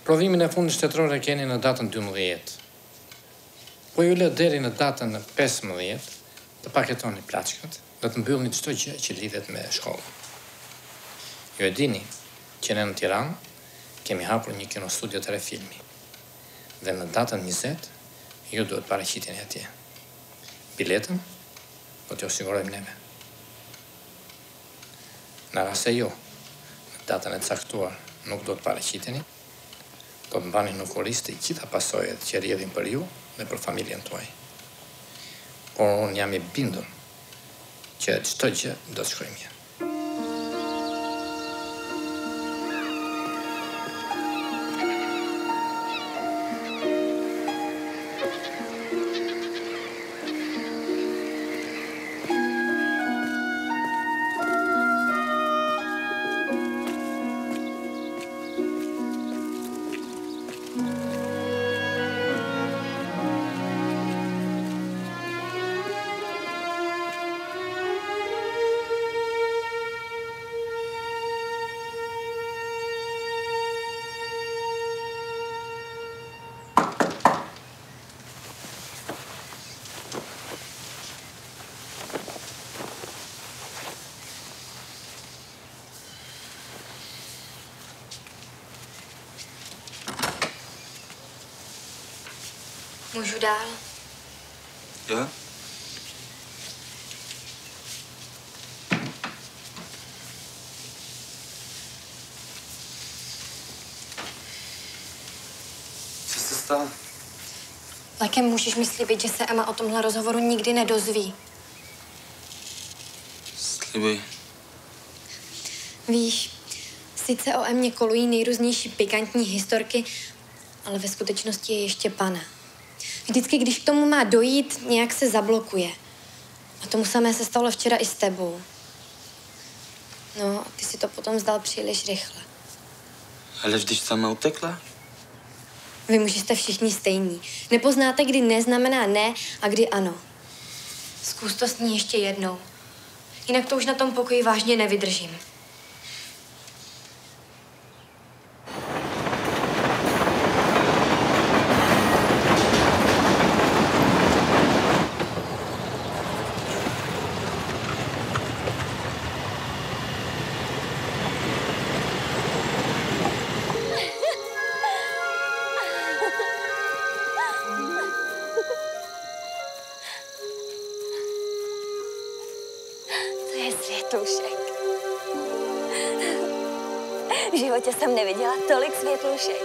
prodhimin e fundit shtetëror e keni në datën 12. Po ju lë deri në datën 15 të paketoni plaçkat dhe të mbyllni çdo gjë që lidhet me shkollën. Ju e dini që ne në Tiranë kemi hapur një kinostudio të re filmi. Dhe në datën 20 ju duhet paraqiteni atje. Biletën do t'ju sigurojmë neve. Në rast se ju në datën e caktuar nuk do të paraqiteni, do të mbani në kurriz të gjitha pasojat që rrjedhin për ju dhe për familjen tuaj. Por unë jam i bindur që çdo gjë do të shkojë mirë. Můžu dál? Jo? Co se stalo? Lekem, můžeš mi slíbit, že se Emma o tomhle rozhovoru nikdy nedozví. Slibuji. Víš, sice o Emmě kolují nejrůznější pikantní historky, ale ve skutečnosti je ještě pana. Vždycky, když k tomu má dojít, nějak se zablokuje. A tomu samé se stalo včera i s tebou. No, a ty si to potom vzdal příliš rychle. Ale vždyť sama utekla. Vy muži jste všichni stejní. Nepoznáte, kdy ne znamená ne a kdy ano. Zkus to s ní ještě jednou. Jinak to už na tom pokoji vážně nevydržím. Světlušek. V životě jsem neviděla tolik světlušek.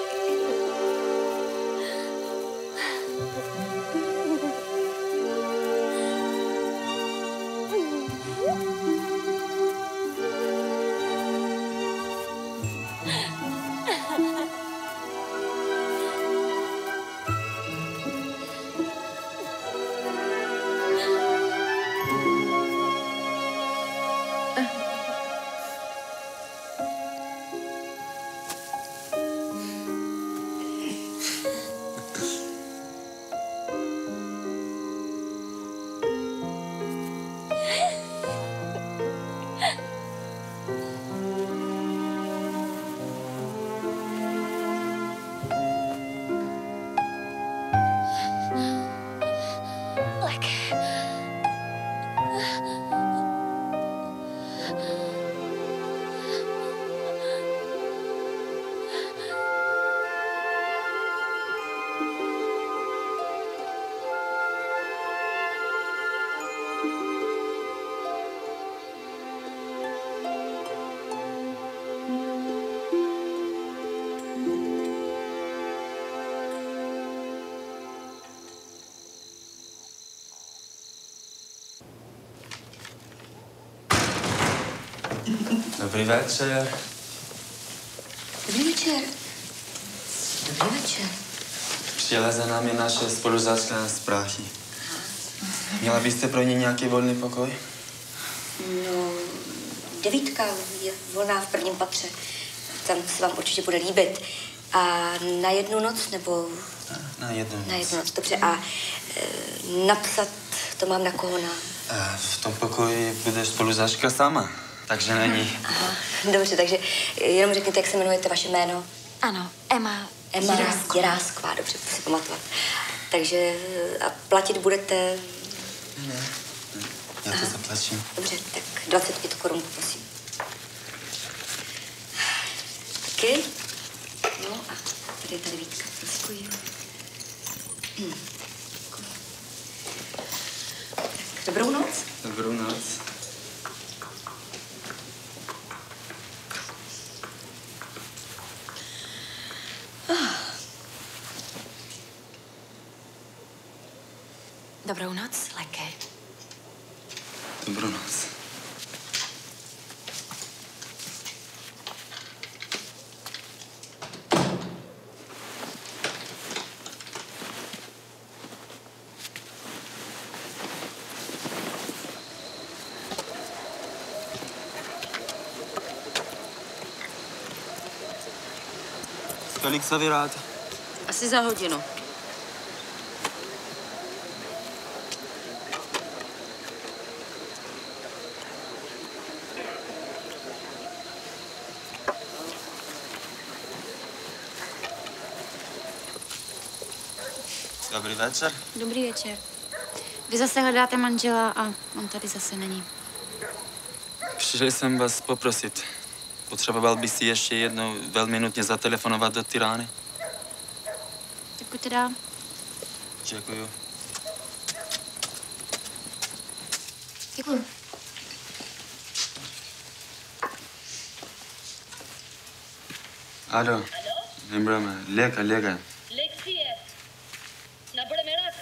Dobrý večer. Dobrý večer. Dobrý večer. Přijela za námi naše spolužáčka z Prahy. Měla byste pro ně nějaký volný pokoj? No, 9 je volná v prvním patře. Tam se vám určitě bude líbit. A na jednu noc, nebo... Na jednu noc. Na jednu noc, dobře. A napsat to mám na koho na... A v tom pokoji bude spolužáčka sama, takže není. Aha, dobře, takže jenom řekněte, jak se jmenujete, vaše jméno. Ano, Emma Jirásková, dobře, si pamatovat. Takže a platit budete... Ne, já to zaplatím. Dobře, tak 25 korun, prosím. Taky? No a tady je ta 9, prosím. Tak, dobrou noc. Dobrou noc. Dobrou noc, Leke. Dobrou noc. Kolik se vyráte? Asi za hodinu. Dobrý večer. Dobrý večer. Vy zase hledáte manžela a on tady zase není. Přišel jsem vás poprosit. Potřeboval by si ještě jednou velmi nutně zatelefonovat do Tirány. Tak pojďte dál. Děkuju. Děkuju. Alo. Nemreme. Leka. Lekcije. Nabreme rak.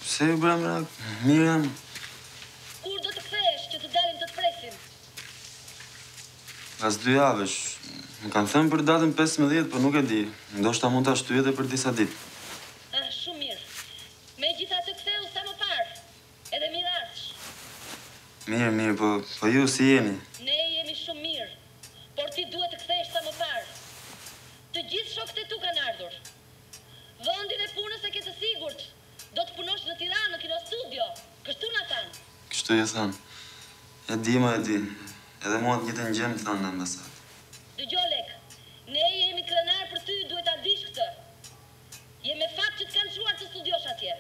Se Bramrak. Miriam. Kur do të kthehesh që të dalim të të presim? Pas 2 javësh. Më kanë thënë për datën 15, por nuk e di. Ndoshta mund ta shtyj edhe për disa ditë. Ah, shumë mirë. Megjithatë ktheu sa më parë. Edhe mirarsh. Mirë, po ju si jeni? Ne jemi shumë mirë, por ti duhet të kthehesh sa më parë. Të gjithë shokët e tu kanë ardhur. Vendin e punës e ke të sigurt. Do të punosh në Tiranë, në Kino Studio. Kështu na thanë. Kështu ju thanë. E di. Edhe mua të njëjtën gjë më thanë në ambasadë. Dëgjoj Lek, ne jemi krenar për ty, duhet ta dish këtë. Je me fakt që të kanë çuar të studiosh atje.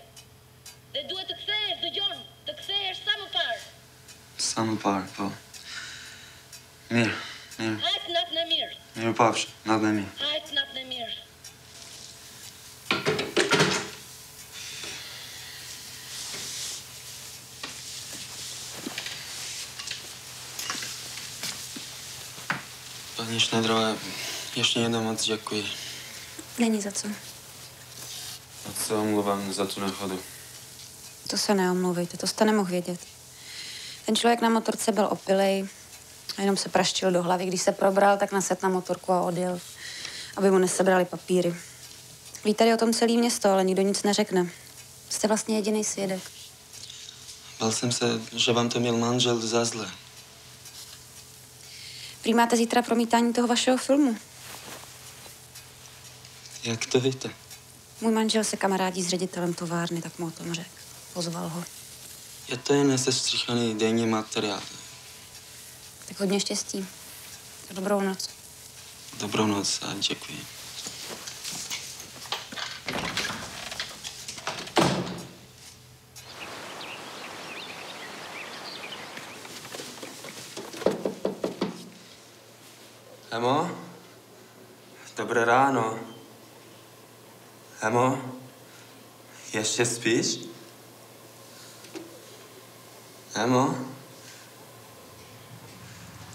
Dhe duhet të kthehesh, dëgjon, të kthehesh sa më parë. Sa më parë, po. Mirë. Hajt natën e mirë. Mirë pafsh, natën e mirë. Hajt natën e mirë. Paní Šnajdrová, ještě jednou moc děkuji. Není za co. Moc se omluvám za tu nehodu. To se neomluvejte, to jste nemohl vědět. Ten člověk na motorce byl opilej a jenom se praštil do hlavy. Když se probral, tak nasedl na motorku a odjel, aby mu nesebrali papíry. Ví tady o tom celé město, ale nikdo nic neřekne. Jste vlastně jediný svědek. Bál jsem se, že vám to měl manžel za zle. Prý máte zítra promítání toho vašeho filmu. Jak to víte? Můj manžel se kamarádí s ředitelem továrny, tak mu o tom řekl. Pozval ho. Je to jen nesestříhaný denní materiál. Tak hodně štěstí. Dobrou noc. Dobrou noc a děkuji. Emo? Dobré ráno. Emo? Ještě spíš? Emo?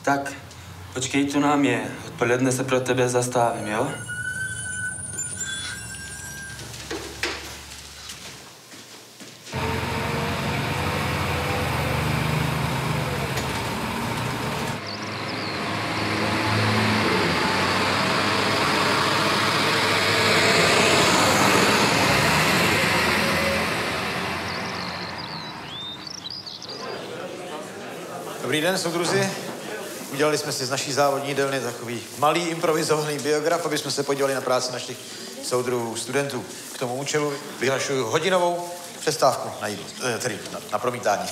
Tak, počkej tu na mě. Odpoledne se pro tebe zastavím, jo? Dobrý den, soudruzi. Udělali jsme si z naší závodní dílny takový malý improvizovaný biograf, aby jsme se podívali na práci našich soudruhů, studentů. K tomu účelu vyhlašuju hodinovou přestávku na jídlo, tedy na promítání.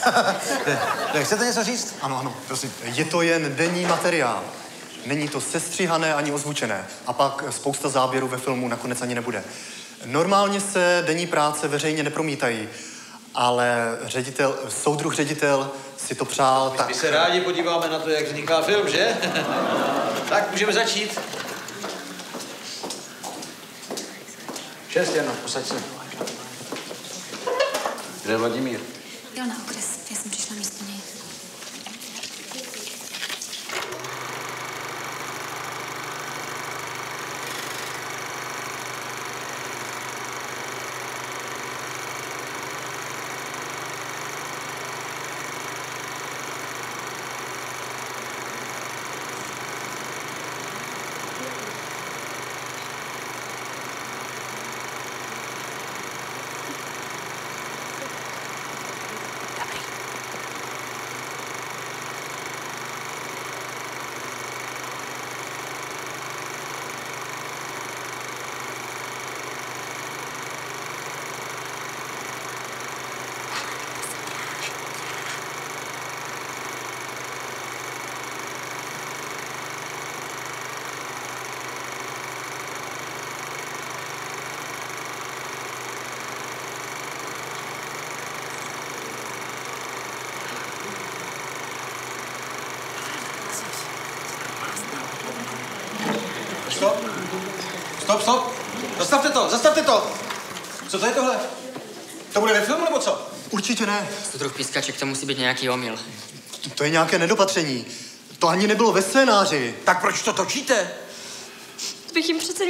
Chcete něco říct? Ano, prosím. Je to jen denní materiál. Není to sestříhané ani ozvučené. A pak spousta záběrů ve filmu nakonec ani nebude. Normálně se denní práce veřejně nepromítají, ale soudruh ředitel si to přál, tak... My se rádi podíváme na to, jak vzniká film, že? Tak, můžeme začít. Čest, Jano, posaď se. Kde je Vladimír? Jel na okres, já jsem přišla místo něj. Stop. Zastavte to. Co to je tohle? To bude ve filmu, nebo co? Určitě ne. Soudruh Pískaček, to musí být nějaký omyl. To je nějaké nedopatření. To ani nebylo ve scénáři. Tak proč to točíte? To bych jim přece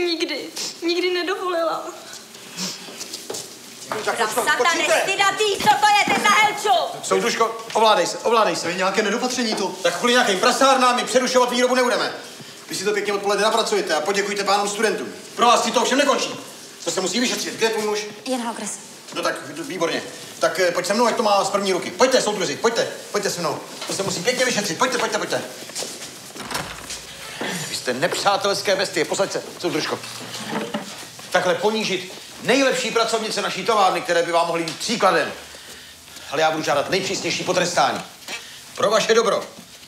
nikdy nedovolila. Satane, stydatý, co to je, ty za helču? Soudružko, ovládej se. To je nějaké nedopatření to. Tak kvůli nějakým prasárnám my přerušovat výrobu nebudeme. Vy si to pěkně odpoledne napracujete a poděkujte pánům studentům. Pro vás si to ovšem nekončí. To se musí vyšetřit. Kde je tvůj muž? Jen na okres. No tak, výborně. Tak pojď se mnou, ať to má z první ruky. Pojďte, soudruzi, pojďte se mnou. To se musí pěkně vyšetřit. Pojďte. Vy jste nepřátelské bestie. Posaď se, soudružko. Takhle ponížit nejlepší pracovnice naší továrny, které by vám mohly být příkladem. Ale já budu žádat nejpřísnější potrestání. Pro vaše dobro.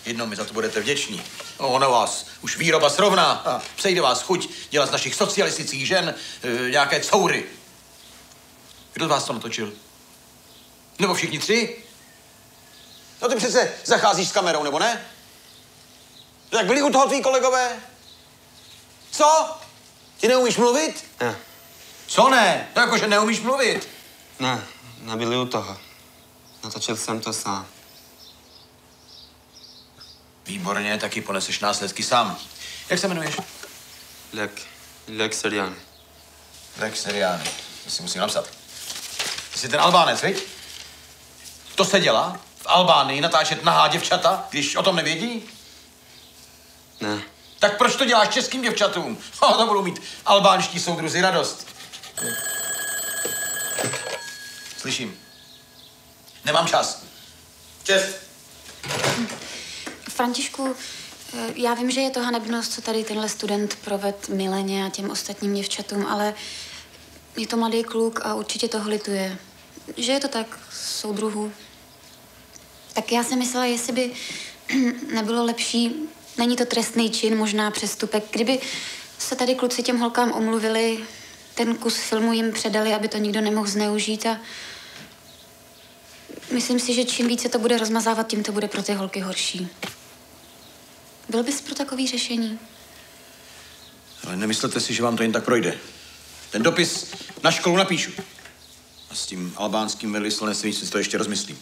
Jednou mi za to budete vděční. Ono vás už výroba srovná a přejde vás chuť dělat z našich socialistických žen nějaké coury. Kdo z vás to natočil? Nebo všichni tři? No ty přece zacházíš s kamerou, nebo ne? Tak byli u toho tví kolegové? Co? Ty neumíš mluvit? Ne. Co ne? No jakože neumíš mluvit. Ne, nebyli u toho. Natočil jsem to sám. Výborně, taky poneseš následky sám. Jak se jmenuješ? Lex Seriani. Lex Seriani. To si musím napsat. Ty jsi ten Albánec, viď? To se dělá? V Albánii natáčet nahá děvčata, když o tom nevědí? Ne. Tak proč to děláš českým děvčatům? To budou mít albánští soudruzi radost. Slyším. Nemám čas. Čest. Františku, já vím, že je to hanebnost, co tady tenhle student proved Mileně a těm ostatním děvčatům, ale je to mladý kluk a určitě toho lituje. Že je to tak, soudruhu. Tak já jsem myslela, jestli by nebylo lepší, není to trestný čin, možná přestupek, kdyby se tady kluci těm holkám omluvili, ten kus filmu jim předali, aby to nikdo nemohl zneužít a myslím si, že čím více to bude rozmazávat, tím to bude pro ty holky horší. Byl bys pro takový řešení? Ale nemyslete si, že vám to jen tak projde. Ten dopis na školu napíšu. A s tím albánským velvyslanectvím si to ještě rozmyslím.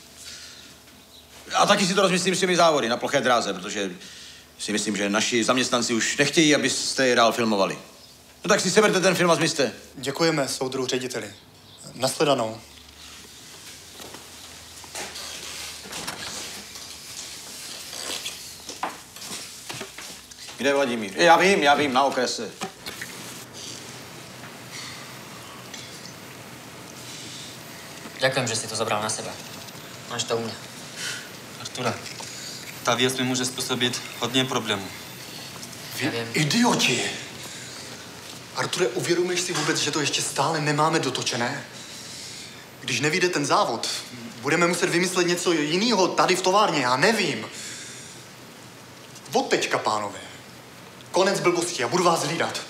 A taky si to rozmyslím s těmi závody na ploché dráze, protože si myslím, že naši zaměstnanci už nechtějí, abyste je dál filmovali. No tak si seberte ten film a zmizte. Děkujeme, soudruhu řediteli. Nashledanou. Kde je Vladimír? Já vím, na okrese. Ďakujem, že si to zobral na sebe. Máš to u mě. Artura, ta věc mi může způsobit hodně problémů. Idioti! Arture, uvědomuješ si vůbec, že to ještě stále nemáme dotočené? Když nevyjde ten závod, budeme muset vymyslet něco jiného tady v továrně, já nevím. Od teďka, pánové. Konec blbosti, já budu vás hlídat.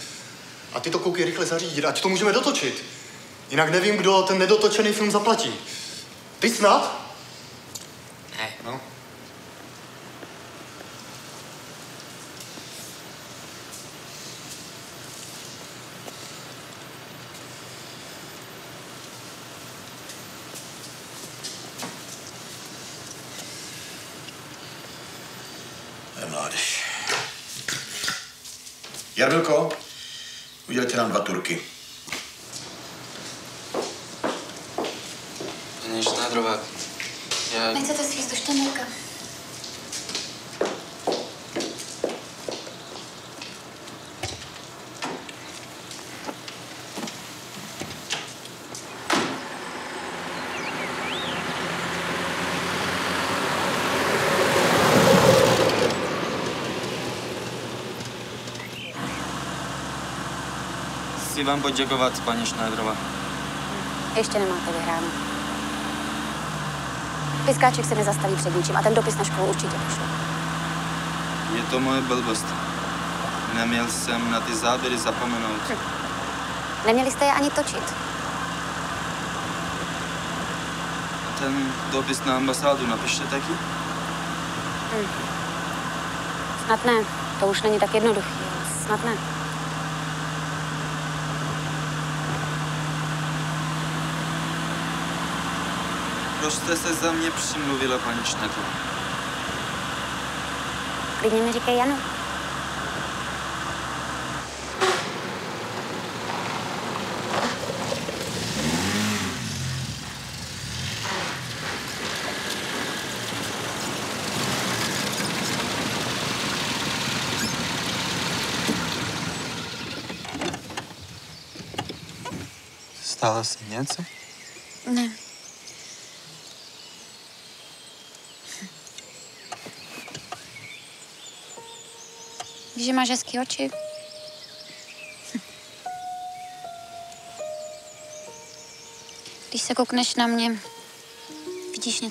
A ty to koukej rychle zařídit, ať to můžeme dotočit. Jinak nevím, kdo ten nedotočený film zaplatí. Ty snad? Ne. No. Mládež. Jarmilko, udělejte nám 2 turky. Paní Šnajdrová, já... Nechcete si jíst do štěnělka? Chci vám poděkovat, paní Šnajdrová. Ještě nemáte vyhráno. Piskáček se nezastaví před ničím a ten dopis na školu určitě pošle. Je to moje blbost. Neměl jsem na ty záběry zapomenout. Neměli jste je ani točit. A ten dopis na ambasádu napište taky? Snad ne. To už není tak jednoduchý. Snad ne. Proč jste se za mě přimluvila, paní Šnajdrová? Klidně mi říkej Jano. Stalo se něco? Ne. Víš, že máš hezký oči? Když se koukneš na mě, vidíš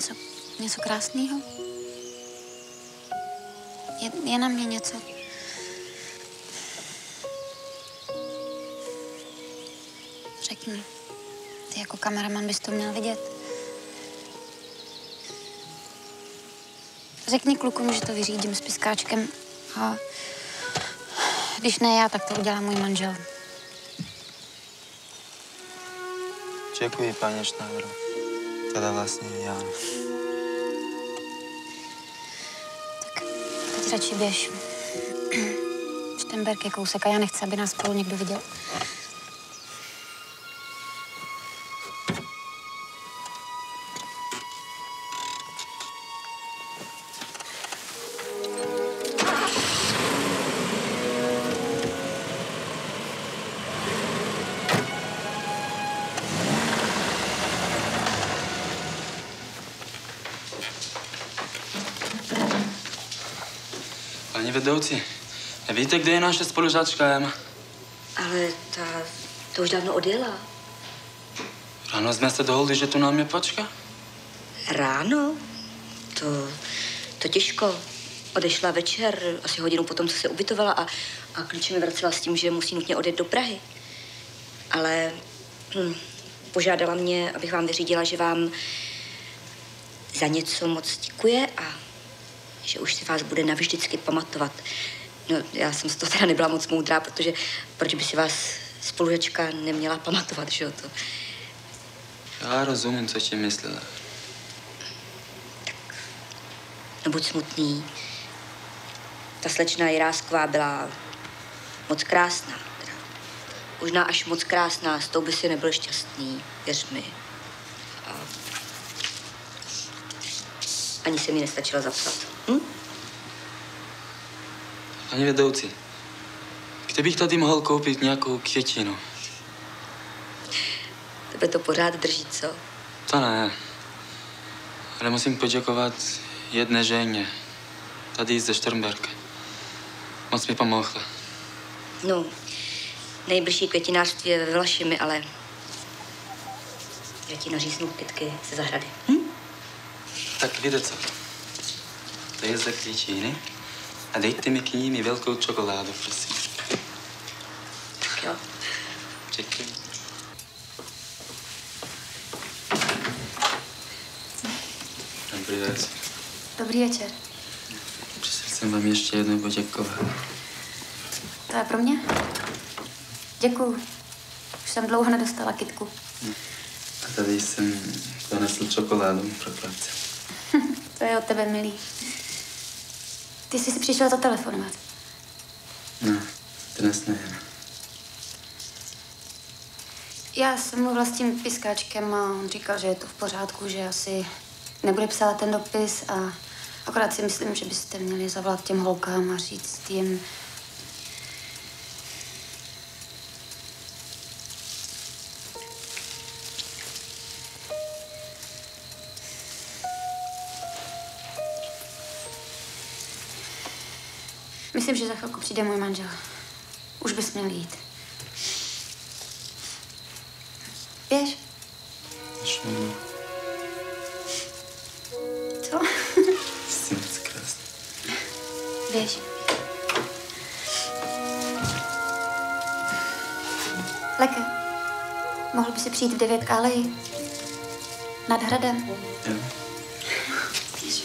něco krásného? Je na mě něco. Řekni, ty jako kameraman bys to měl vidět. Řekni klukům, že to vyřídím s Piskáčkem a když ne já, tak to udělá můj manžel. Děkuji, paní Šnajdrová. Teda vlastně já. Teď radši běž. ten Berk je kousek a já nechci, aby nás spolu někdo viděl. Pani vedoucí, nevíte, kde je naše spolužáčka Emma? Ale ta už dávno odjela. Ráno jsme se dohodli, že tu na mě počká. Ráno? To těžko. Odešla večer, asi hodinu potom, co se ubytovala a klíče mi vracela s tím, že musí nutně odjet do Prahy. Ale požádala mě, abych vám vyřídila, že vám za něco moc děkuje a že už si vás bude navždycky pamatovat. No, já jsem z toho teda nebyla moc moudrá, protože proč by si vás spolužačka neměla pamatovat, že jo? To... Já rozumím, co ti myslela. Nebuď smutný. Ta slečna Jirásková byla moc krásná. Teda. Možná až moc krásná, s tou by si nebyl šťastný, věř mi. A... Ani se mi nestačila zapsat. Pani vedoucí, kde bych tady mohl koupit nějakou květinu? Tebe to pořád drží, co? To ne. Ale musím poděkovat jedné ženě. Tady ze Šternberka. Moc mi pomohla. No, nejbližší květinářství je ve Vlašimi, ale já ti naříznu kytky ze zahrady. Tak víte co? To je za květiny a dejte mi k ním velkou čokoládu, prosím. Tak jo. Děkuji. Dobrý večer. Dobrý večer. Přišel jsem vám ještě jednou poděkovat. To je pro mě? Děkuju. Už jsem dlouho nedostala kytku. A tady jsem donesl čokoládu pro chlapce. To je od tebe milý. Ty jsi si přišel zatelefonovat. No, dnes ne. Já jsem mluvila s tím piskáčkem a on říkal, že je to v pořádku, že asi nebude psát ten dopis a akorát si myslím, že byste měli zavolat těm holkám a říct jim... Myslím, že za chvilku přijde můj manžel. Už bys měl jít. Běž. Co? Jsi moc krásný. Běž. Leke, mohl by si přijít v 9 k aleji? Nad hradem. Jo. Běž.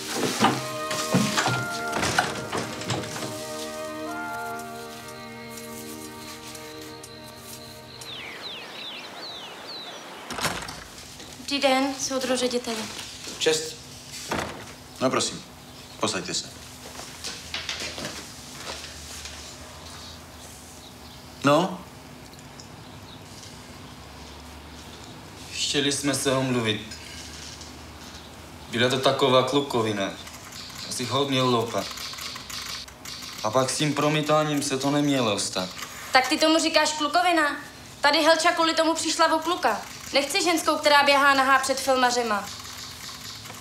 Dobrý den, soudru řediteli. Čest. No prosím, posaďte se. No? Chtěli jsme se omluvit. Byla to taková klukovina. Asi hodně loupa. A pak s tím promítáním se to nemělo stát. Tak ty tomu říkáš klukovina? Tady Helča kvůli tomu přišla o kluka. Nechci ženskou, která běhá nahá před filmařema.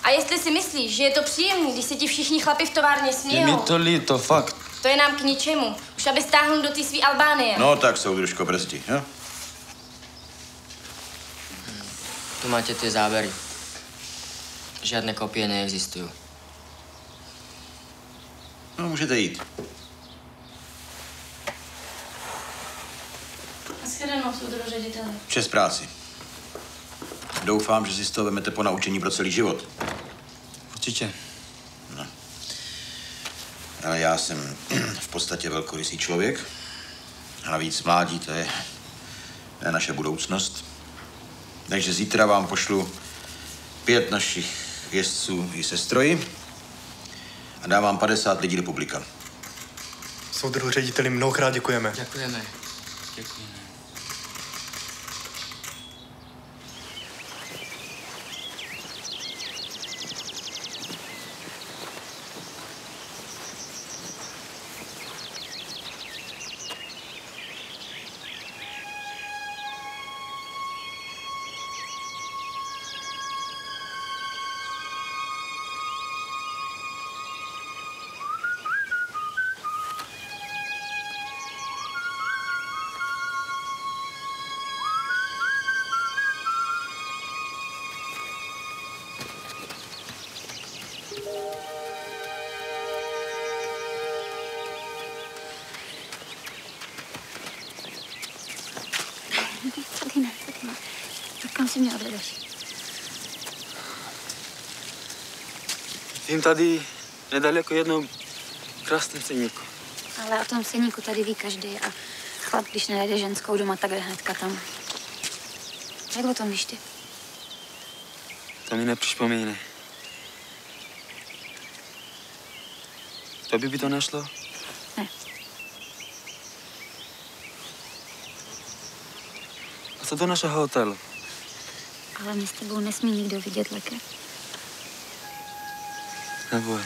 A jestli si myslíš, že je to příjemný, když se ti všichni chlapi v továrně Je smějou, mi to líto, fakt. to je nám k ničemu. Už aby stáhnul do té svý Albánie. No tak, soudružko, brzdi, jo? Tu máte ty záběry. Žádné kopie neexistují. No, můžete jít. Naschledanou, soudru řediteli. Čest práci. Doufám, že si z toho vemete po naučení pro celý život. Určitě. No. Ale já jsem v podstatě velkorysý člověk. A navíc mládí, to je naše budoucnost. Takže zítra vám pošlu 5 našich jezdců i sestroji a dám vám 50 lidí do publika. Soudruhu řediteli, mnohokrát děkujeme. Děkujeme. Děkujeme. Tady ne. Kam si mě odvedeš? Vím tady nedaleko jednou krásném ceníku. Ale o tom ceníku tady ví každý a chlap, když nenajde ženskou doma, tak jde hnedka tam. Jak o tom víš ty? To mi nepřipomíne. Tobě by to nešlo? Ne. A co do našeho hotelu? Ale mě s tebou nesmí nikdo vidět, Leke. Neboj.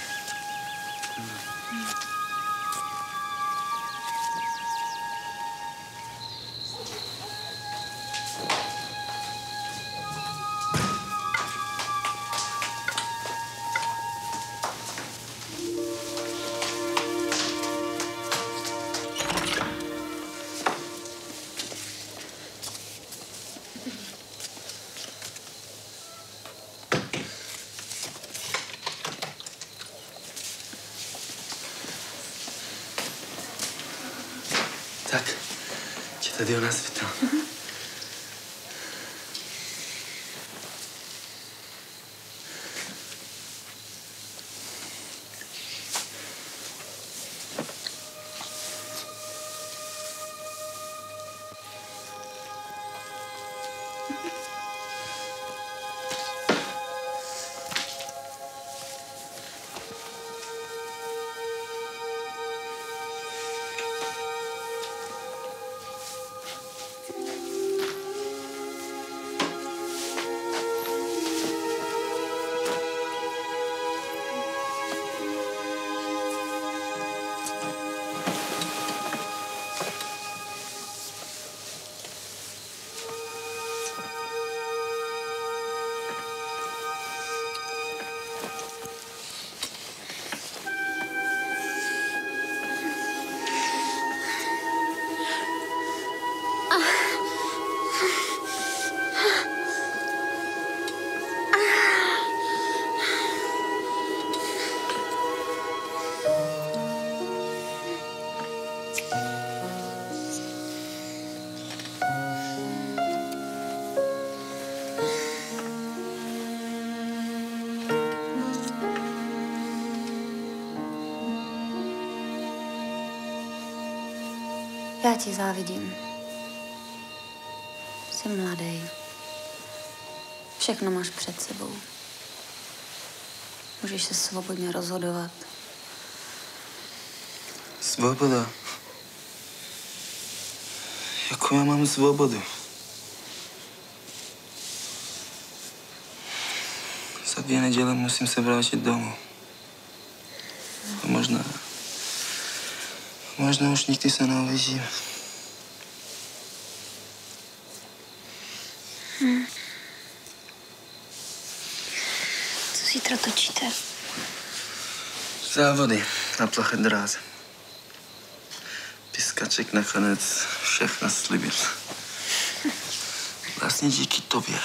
Tak, ti tady u nás vítám. Já ti závidím. Jsi mladý. Všechno máš před sebou. Můžeš se svobodně rozhodovat. Svoboda? Jakou já mám svobodu? Za 2 neděle musím se vrátit domů. A možná už nikdy se neuvidím. Co zítra točíte? Závody na ploché dráze. Piskaček nakonec všechno slibil. Vlastně díky tobě.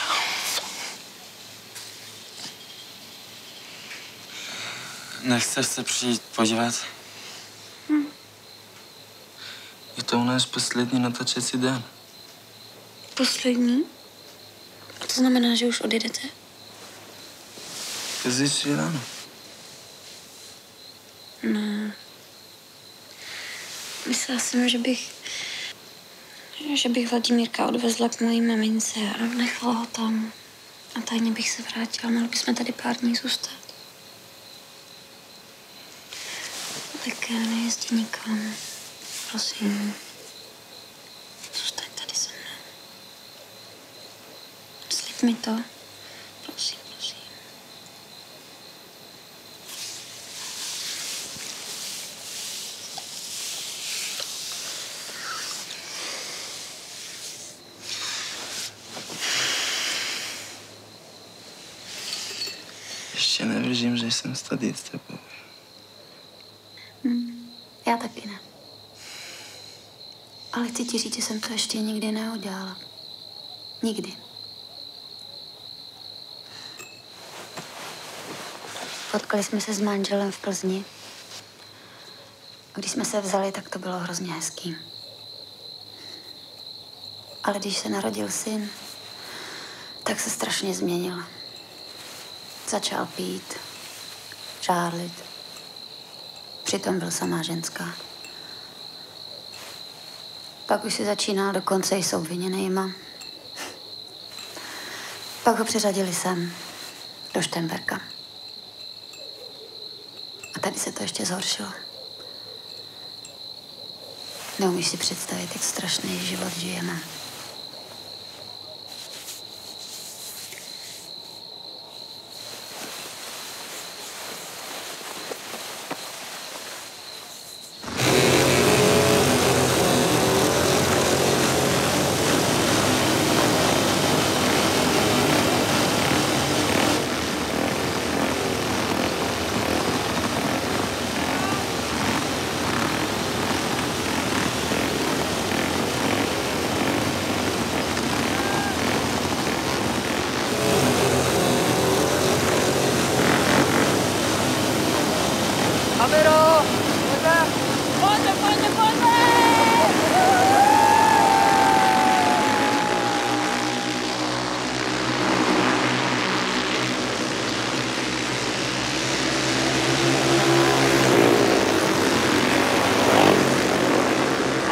Nechceš se přijít podívat? Je to u nás poslední natáčecí den. Poslední? A to znamená, že už odjedete? Zítří ráno. No. Myslela jsem, že bych Vladimírka odvezla k mojí mamince a nechala ho tam. A tajně bych se vrátila. Mohli bychom tady pár dní zůstat. Tak nejezdí nikam. Prosím. Zůstaň tady se mnou. Slib mi to. Prosím, prosím. Ještě nevěřím, že jsem tady s tebou. Já taky ne. Ale chci ti říct, že jsem to ještě nikdy neudělala. Nikdy. Potkali jsme se s manželem v Plzni. A když jsme se vzali, tak to bylo hrozně hezký. Ale když se narodil syn, tak se strašně změnil. Začal pít, žárlit. Přitom byl samá ženská. Pak už si začínal dokonce i s obviněnejma. Pak ho přeřadili sem, do Štemberka. A tady se to ještě zhoršilo. Neumíš si představit, jak strašný život žijeme. Kamero! Pojďte, pojďte, pojďte!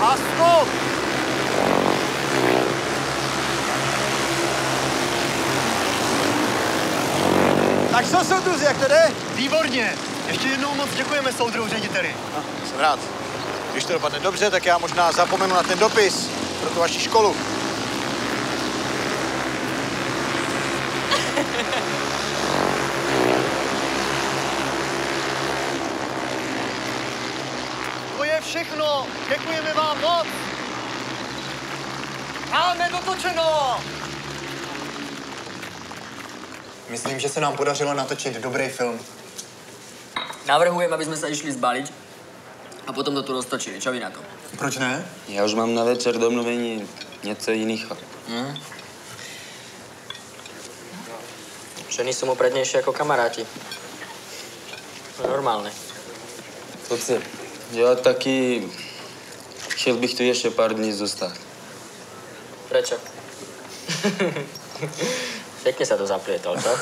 A stop! Tak co, soudruzi, jak to jde? Výborně. Ještě jednou moc děkujeme soudru řediteli. Jsem rád. Když to dopadne dobře, tak já možná zapomenu na ten dopis pro tu vaši školu. To je všechno. Děkujeme vám moc. Máme dotočeno. Myslím, že se nám podařilo natočit dobrý film. Navrhujem, aby jsme se išli zbaliť a potom to tu roztočili. Čo vy na to? Proč ne? Já už mám na večer domluvení něco jiného. Ženy jsou mu prednější jako kamaráti. To je normálne. Kluci, já taky chtěl bych tu ještě pár dní zůstat. Prečo? Pěkně se to zaplietol, čo?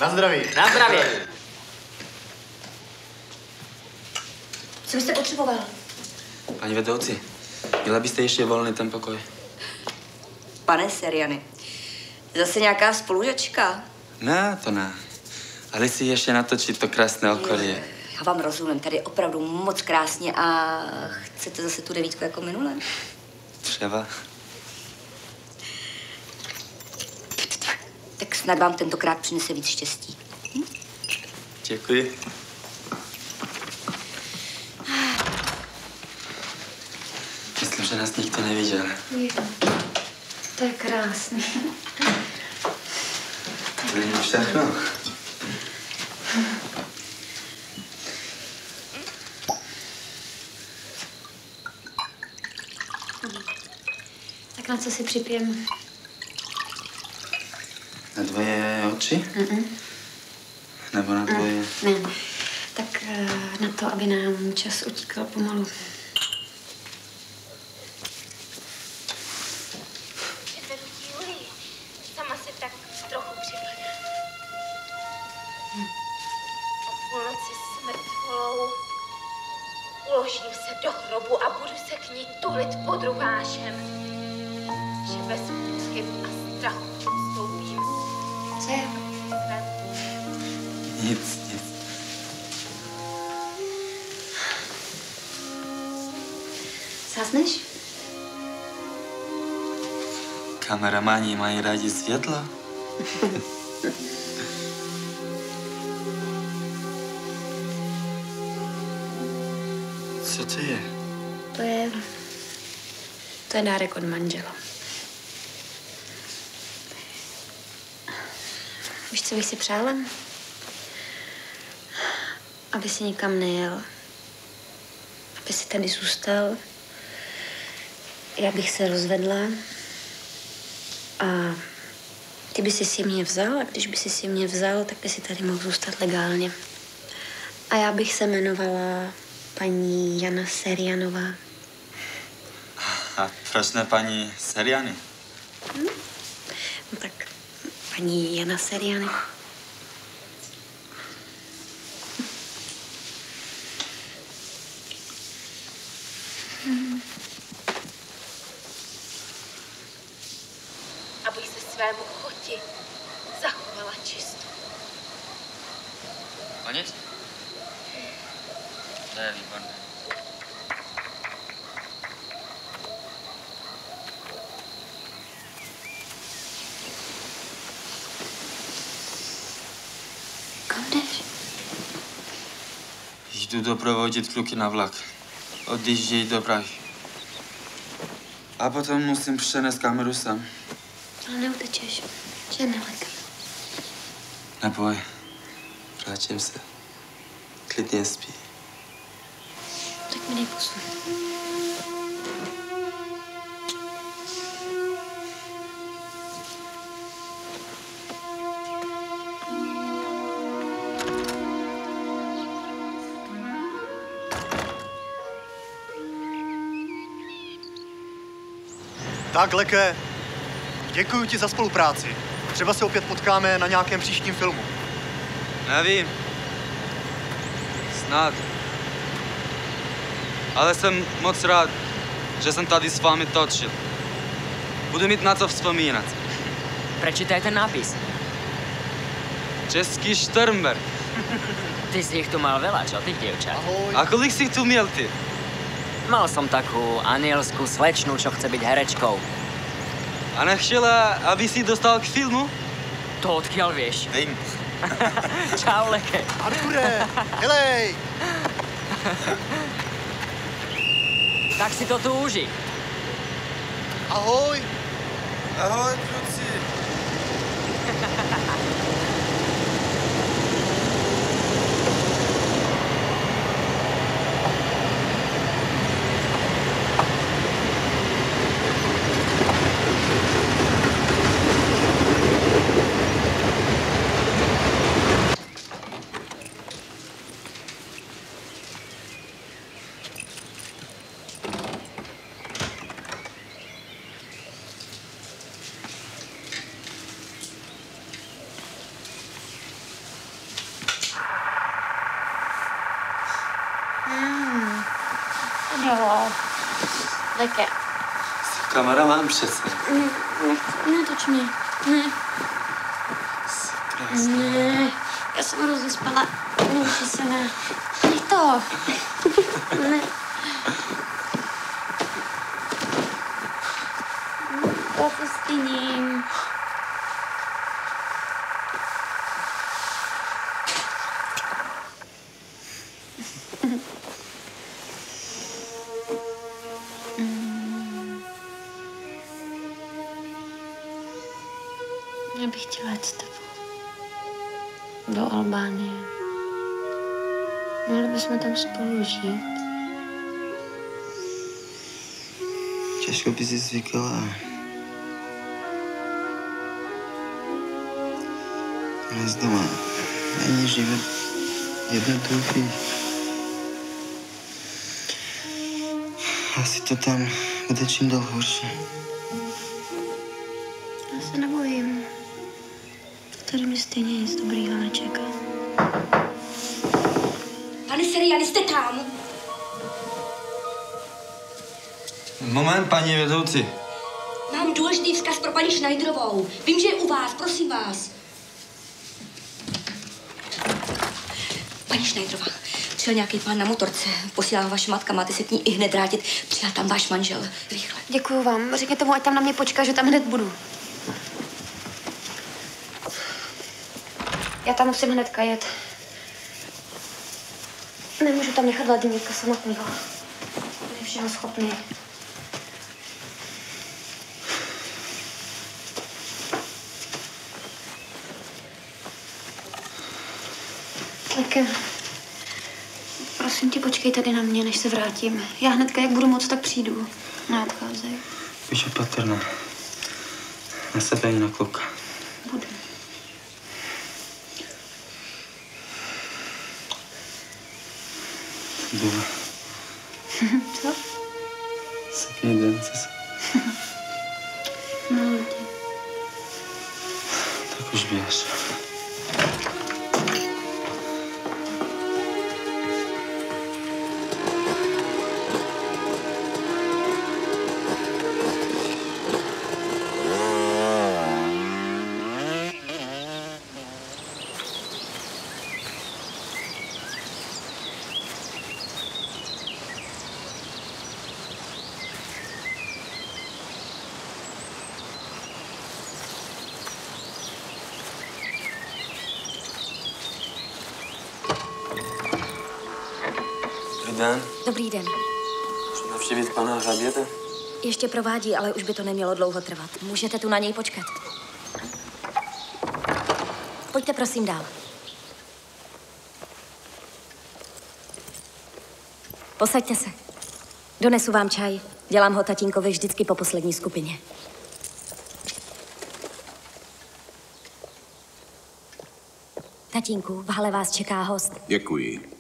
Na zdraví. Na zdraví. Co byste potřeboval? Paní vedoucí, měla byste ještě volný ten pokoj? Pane Seriany, zase nějaká spolužačka? Ne, to ne. Ale si ještě natočit to krásné okolí. Já vám rozumím, tady je opravdu moc krásně a chcete zase tu 9 jako minule? Třeba. Tak snad vám tentokrát přinese víc štěstí. Děkuji. Myslím, že nás nikdo neviděl. To je krásný. To není všechno. Tak na co si připijem? Na dvoje oči? Nebo na dvoje? Ne. Tak na to, aby nám čas utíkal pomalu. Sama si tak trochu připadá. O půlnoci smrtvolou uložím se do hrobu a budu se k ní tulit pod rubášem. Že bez pochyb a strachu podstoupím. Co je? Nic. Zhasneš? Kameramani mají rádi světlo. Co to je? To je dárek od manžela. Víš, co bych si přála? Aby si nikam nejel. Aby si tady zůstal. Já bych se rozvedla. A ty by si mě vzal. A když by si mě vzal, tak by si tady mohl zůstat legálně. A já bych se jmenovala paní Jana Serianová. A proč ne paní Seriany? No tak paní Jana Seriany. Abych se svému choti zachovala čisto. Konec? To je výborné. Kam jdeš? Jdu doprovodit kluky na vlak. Odjíždějí do Prahy. A potom musím přenést kameru sám. Ale neutečeš. Že nelek. Neboj. Vrátím se. Klidně spí. Tak mi dej pusu. Tak, Leke, děkuji ti za spolupráci. Třeba se opět potkáme na nějakém příštím filmu. Nevím. Snad. Ale jsem moc rád, že jsem tady s vámi točil. Budu mít na co vzpomínat. Prečítaj ten nápis. Český Šternberg. Ty si ich tu mal veľa, čo ty, dievča? Ahoj. A kolik si tu měl ty? Mal som takú anielskú slečnu, čo chce byť herečkou. A nechtěla, aby si dostal k filmu? To odkiaľ vieš? Vím. Čau, Leke. Arture, helej! Tak si to tu uži. Ahoj. Ahoj, kluci. Leke. Kamera mám přece. Netoč mě. Ne. Ne. Já jsem rozespala. Neuči se ne. Nech to. Ne. Já to stíním. Já bych chtěla jít s tebou. Do Albánie. Mohli bychom tam spolu žít. Těžko by si zvykala. U nás doma není život jednoduchý. Asi to tam bude čím dál horší. Já se nebojím. Tady mi stejně nic dobrýho nečeká. Pane Seriany, jste tam? Moment, paní vedoucí. Mám důležitý vzkaz pro paní Schneiderovou. Vím, že je u vás, prosím vás. Paní Schneiderová, Přijel nějaký pán na motorce, posílá ho vaše matka, máte se k ní i hned vrátit. Přijel tam váš manžel. Rychle. Děkuju vám. Řekněte mu, ať tam na mě počká, že tam hned budu. Já tam musím hnedka jet. Nemůžu tam nechat Vladimírka samotného. Je všeho schopný. Tak prosím tě, počkej tady na mě, než se vrátím. Já hnedka, jak budu moc, tak přijdu. Neodcházej. Buď opatrná. Na sebe i na kluka. Budu. Byla. Co? Sekej den zase. No, Tak už běž. Den. Dobrý den. Můžu navštívit pana hraběte? Ještě provádí, ale už by to nemělo dlouho trvat. Můžete tu na něj počkat. Pojďte prosím dál. Posaďte se. Donesu vám čaj. Dělám ho tatínkovi vždycky po poslední skupině. Tatínku, v hale vás čeká host. Děkuji.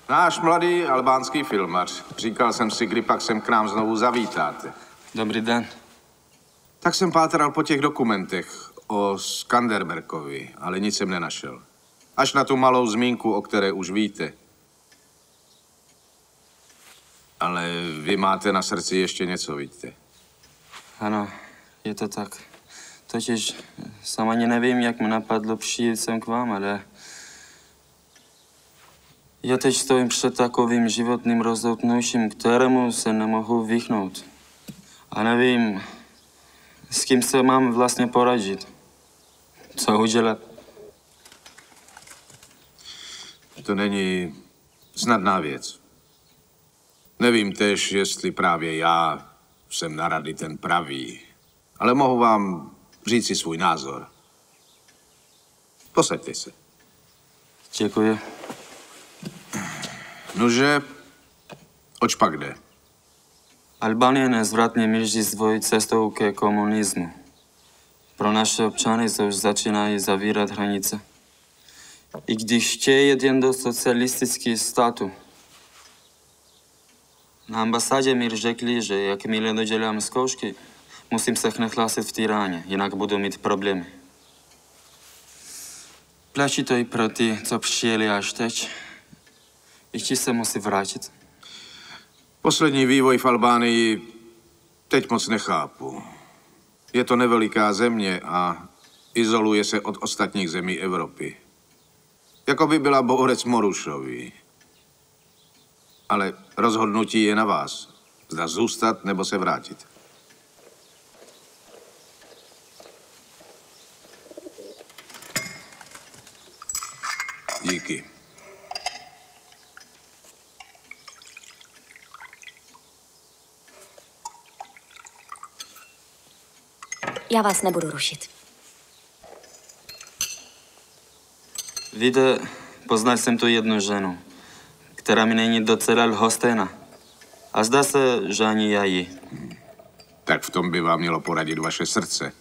Náš mladý albánský filmař. Říkal jsem si, kdy pak sem k nám znovu zavítáte. Dobrý den. Tak jsem pátral po těch dokumentech o Skanderberkovi, ale nic jsem nenašel. Až na tu malou zmínku, o které už víte. Ale vy máte na srdci ještě něco, víte? Ano, je to tak. Totiž sám ani nevím, jak mi napadlo přijít sem k vám, ale já teď stojím před takovým životním rozhodnutím, kterému se nemohu vyhnout. A nevím, s kým se mám vlastně poradit. Co udělat? To není snadná věc. Nevím tež, jestli právě já jsem na rady ten pravý, ale mohu vám říct si svůj názor. Posaďte se. Děkuji. Nože, oč pak jde? Albánie nezvratně míří svojí cestou ke komunismu. Pro naše občany se už začínají zavírat hranice. I když chtějí jet jen do socialistických států. Na ambasádě mi řekli, že jakmile dodělám zkoušky, musím se nahlásit v Tyráně, jinak budu mít problémy. Platí to i pro ty, co přijeli až teď. I ti se musí vrátit. Poslední vývoj v Albánii teď moc nechápu. Je to neveliká země a izoluje se od ostatních zemí Evropy. Jako by byla bohorec Morušový. Ale rozhodnutí je na vás. Zda zůstat nebo se vrátit. Díky. Já vás nebudu rušit. Víte, poznal jsem tu jednu ženu, která mi není docela lhostejná. A zdá se, že ani já ji. Tak v tom by vám mělo poradit vaše srdce.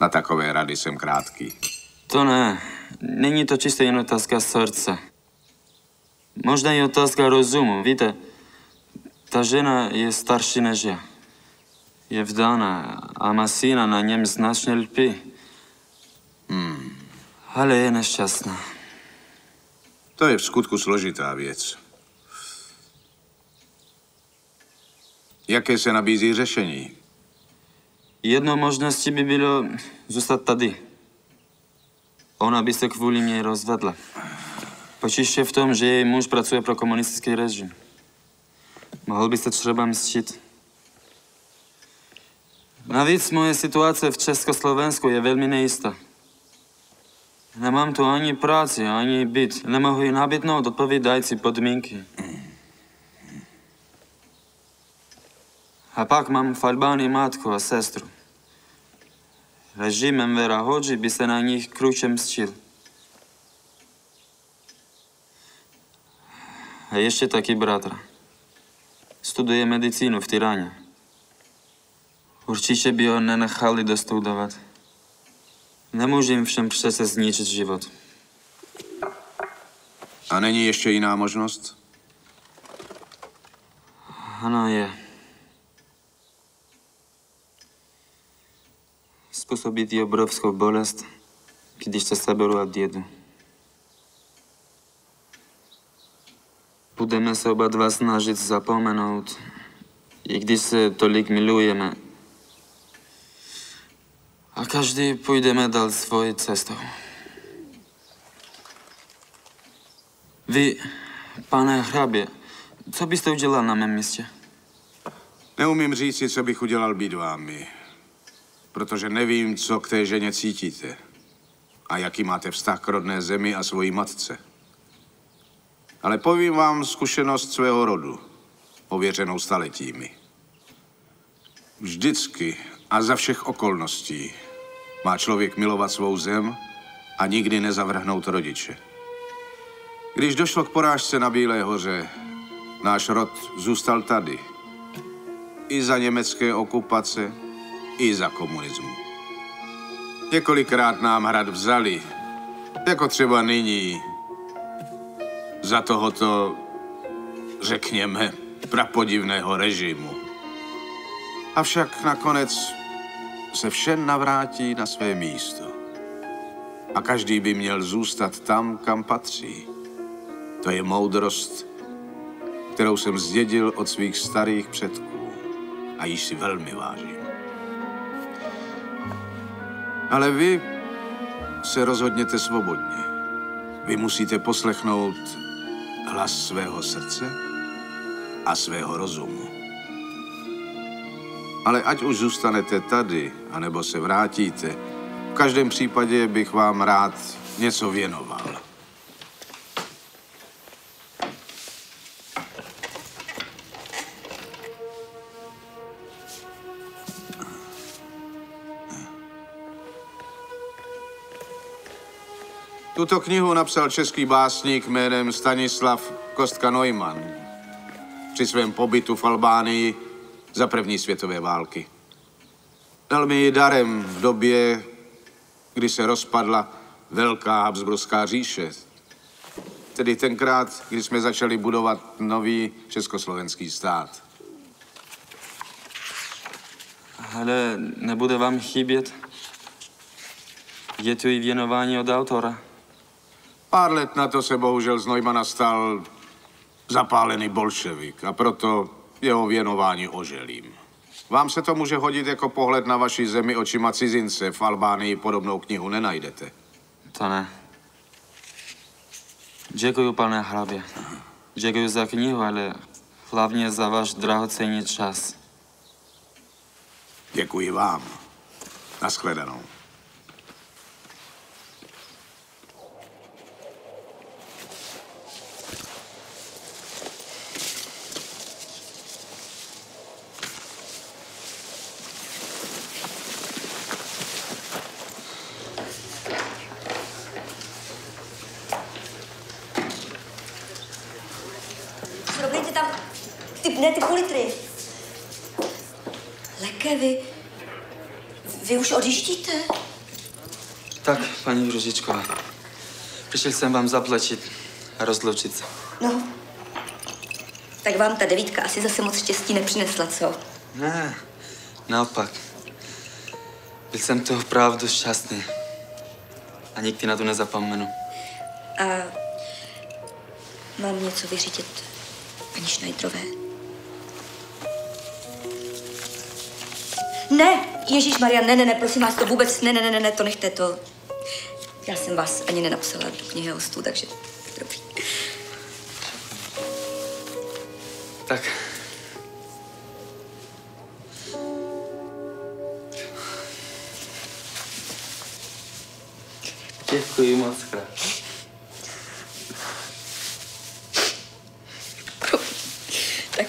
Na takové rady jsem krátký. To ne. Není to čistě jen otázka srdce. Možná i otázka rozumu. Víte, ta žena je starší než já. Je vdána a má syna, na něm značně lpí. Ale je nešťastná. To je v skutku složitá věc. Jaké se nabízí řešení? Jednou možností by bylo zůstat tady. Ona by se kvůli mě rozvedla. Potíž je v tom, že její muž pracuje pro komunistický režim. Mohl by se třeba mstit. Navíc moje situace v Československu je velmi nejistá. Nemám tu ani práci, ani byt. Nemohu jí nabídnout odpovídající podmínky. A pak mám v Albánii matku a sestru. Režim Envera Hodži by se na nich kruče mstil. A ještě taky bratra. Studuje medicínu v Tyraně. Určitě by ho nenechali dostudovat. Nemůžu jim všem přece zničit život. A není ještě jiná možnost? Ano, je. Způsobit jí obrovskou bolest, když se seberu a odjedu. Budeme se oba dva snažit zapomenout, i když se tolik milujeme. A každý půjdeme dál svojí cestou. Vy, pane hrabě, co byste udělal na mém místě? Neumím říct, co bych udělal být vámi, protože nevím, co k té ženě cítíte a jaký máte vztah k rodné zemi a svojí matce. Ale povím vám zkušenost svého rodu, ověřenou staletími. Vždycky a za všech okolností má člověk milovat svou zem a nikdy nezavrhnout rodiče. Když došlo k porážce na Bílé hoře, náš rod zůstal tady. I za německé okupace, i za komunismu. Několikrát nám hrad vzali, jako třeba nyní, za tohoto, řekněme, prapodivného režimu. Avšak nakonec se vše navrátí na své místo. A každý by měl zůstat tam, kam patří. To je moudrost, kterou jsem zdědil od svých starých předků a již si velmi vážím. Ale vy se rozhodněte svobodně. Vy musíte poslechnout hlas svého srdce a svého rozumu. Ale ať už zůstanete tady, anebo se vrátíte, v každém případě bych vám rád něco věnoval. Tuto knihu napsal český básník jménem Stanislav Kostka-Neumann při svém pobytu v Albánii za první světové války. Dal mi ji darem v době, kdy se rozpadla Velká Habsburská říše. Tedy tenkrát, kdy jsme začali budovat nový československý stát. Ale nebude vám chybět? Je tu i věnování od autora. Pár let na to se bohužel z Neumanna stal zapálený bolševik a proto jeho věnování oželím. Vám se to může hodit jako pohled na vaši zemi očima cizince. V Albánii podobnou knihu nenajdete. To ne. Děkuju, pane hrabě. Děkuju za knihu, ale hlavně za váš drahocenný čas. Děkuji vám. Naschledanou. Rovnejte tam ty půl litry. Leke, vy už odjíždíte? Tak, paní Růžičková. Přišel jsem vám zaplatit a rozloučit se. No, tak vám ta 9 asi zase moc štěstí nepřinesla, co? Ne, naopak. Byl jsem to opravdu šťastný. A nikdy na to nezapomenu. A mám něco vyřídit paní Šnajdrové? Ne, ježíšmarja, ne, prosím vás, to vůbec, ne, to nechte, to. Já jsem vás ani nenapsala do knihy hostů, takže dobrý. Tak. Děkuji moc krát. Tak.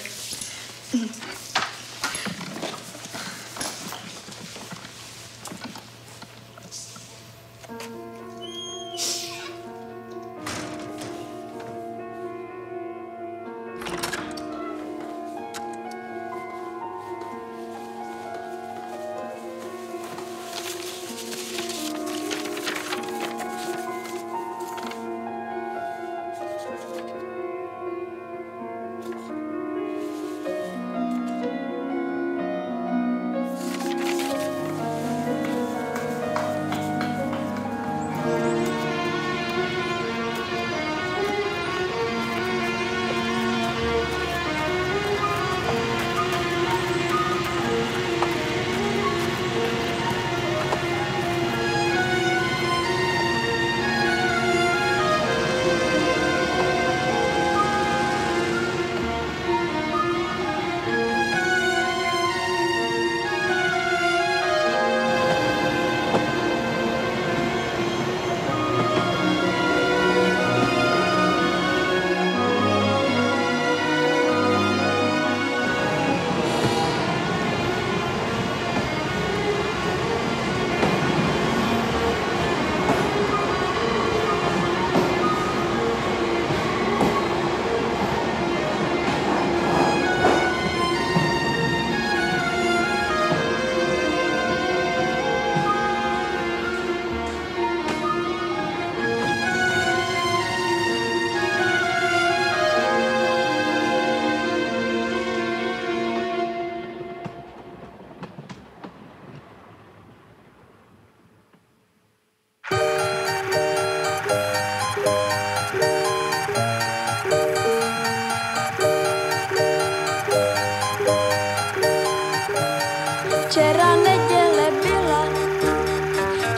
Včera neděle byla,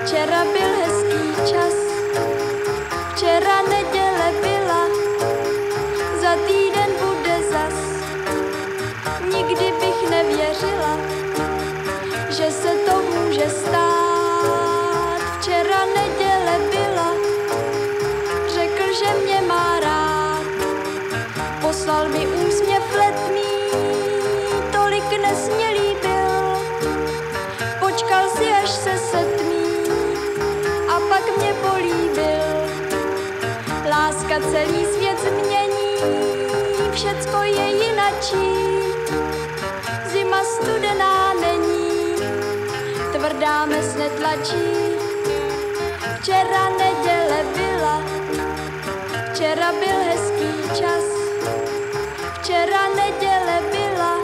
včera byl hezký čas. Včera neděle byla, za týden bude zas. Nikdy bych nevěřila, že se to může stát. Včera neděle byla, řekl, že mě má rád. Poslal mi úsměv letmý, tolik nesmělý byl. Počkal si, až se setmí a pak mě políbil. Láska celý svět změní, všecko je jinačí. Zima studená není, tvrdá mes netlačí. Včera neděle byla, včera byl hezký čas. Včera neděle byla,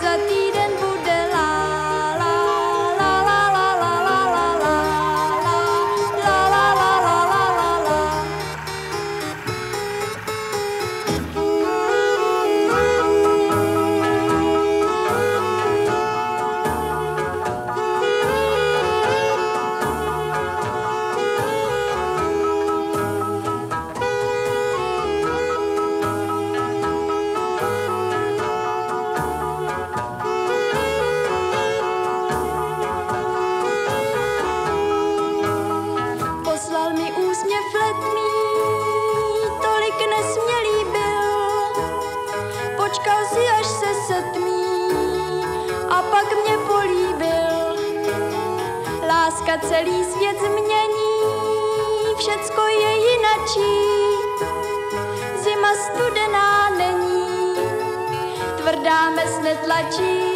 za týden bude poslal mi úsměv letmý, tolik nesmělý byl. Počkal si, až se setmí a pak mě políbil. Láska celý svět změní, všecko je jinačí. Zima studená není, tvrdá mes netlačí.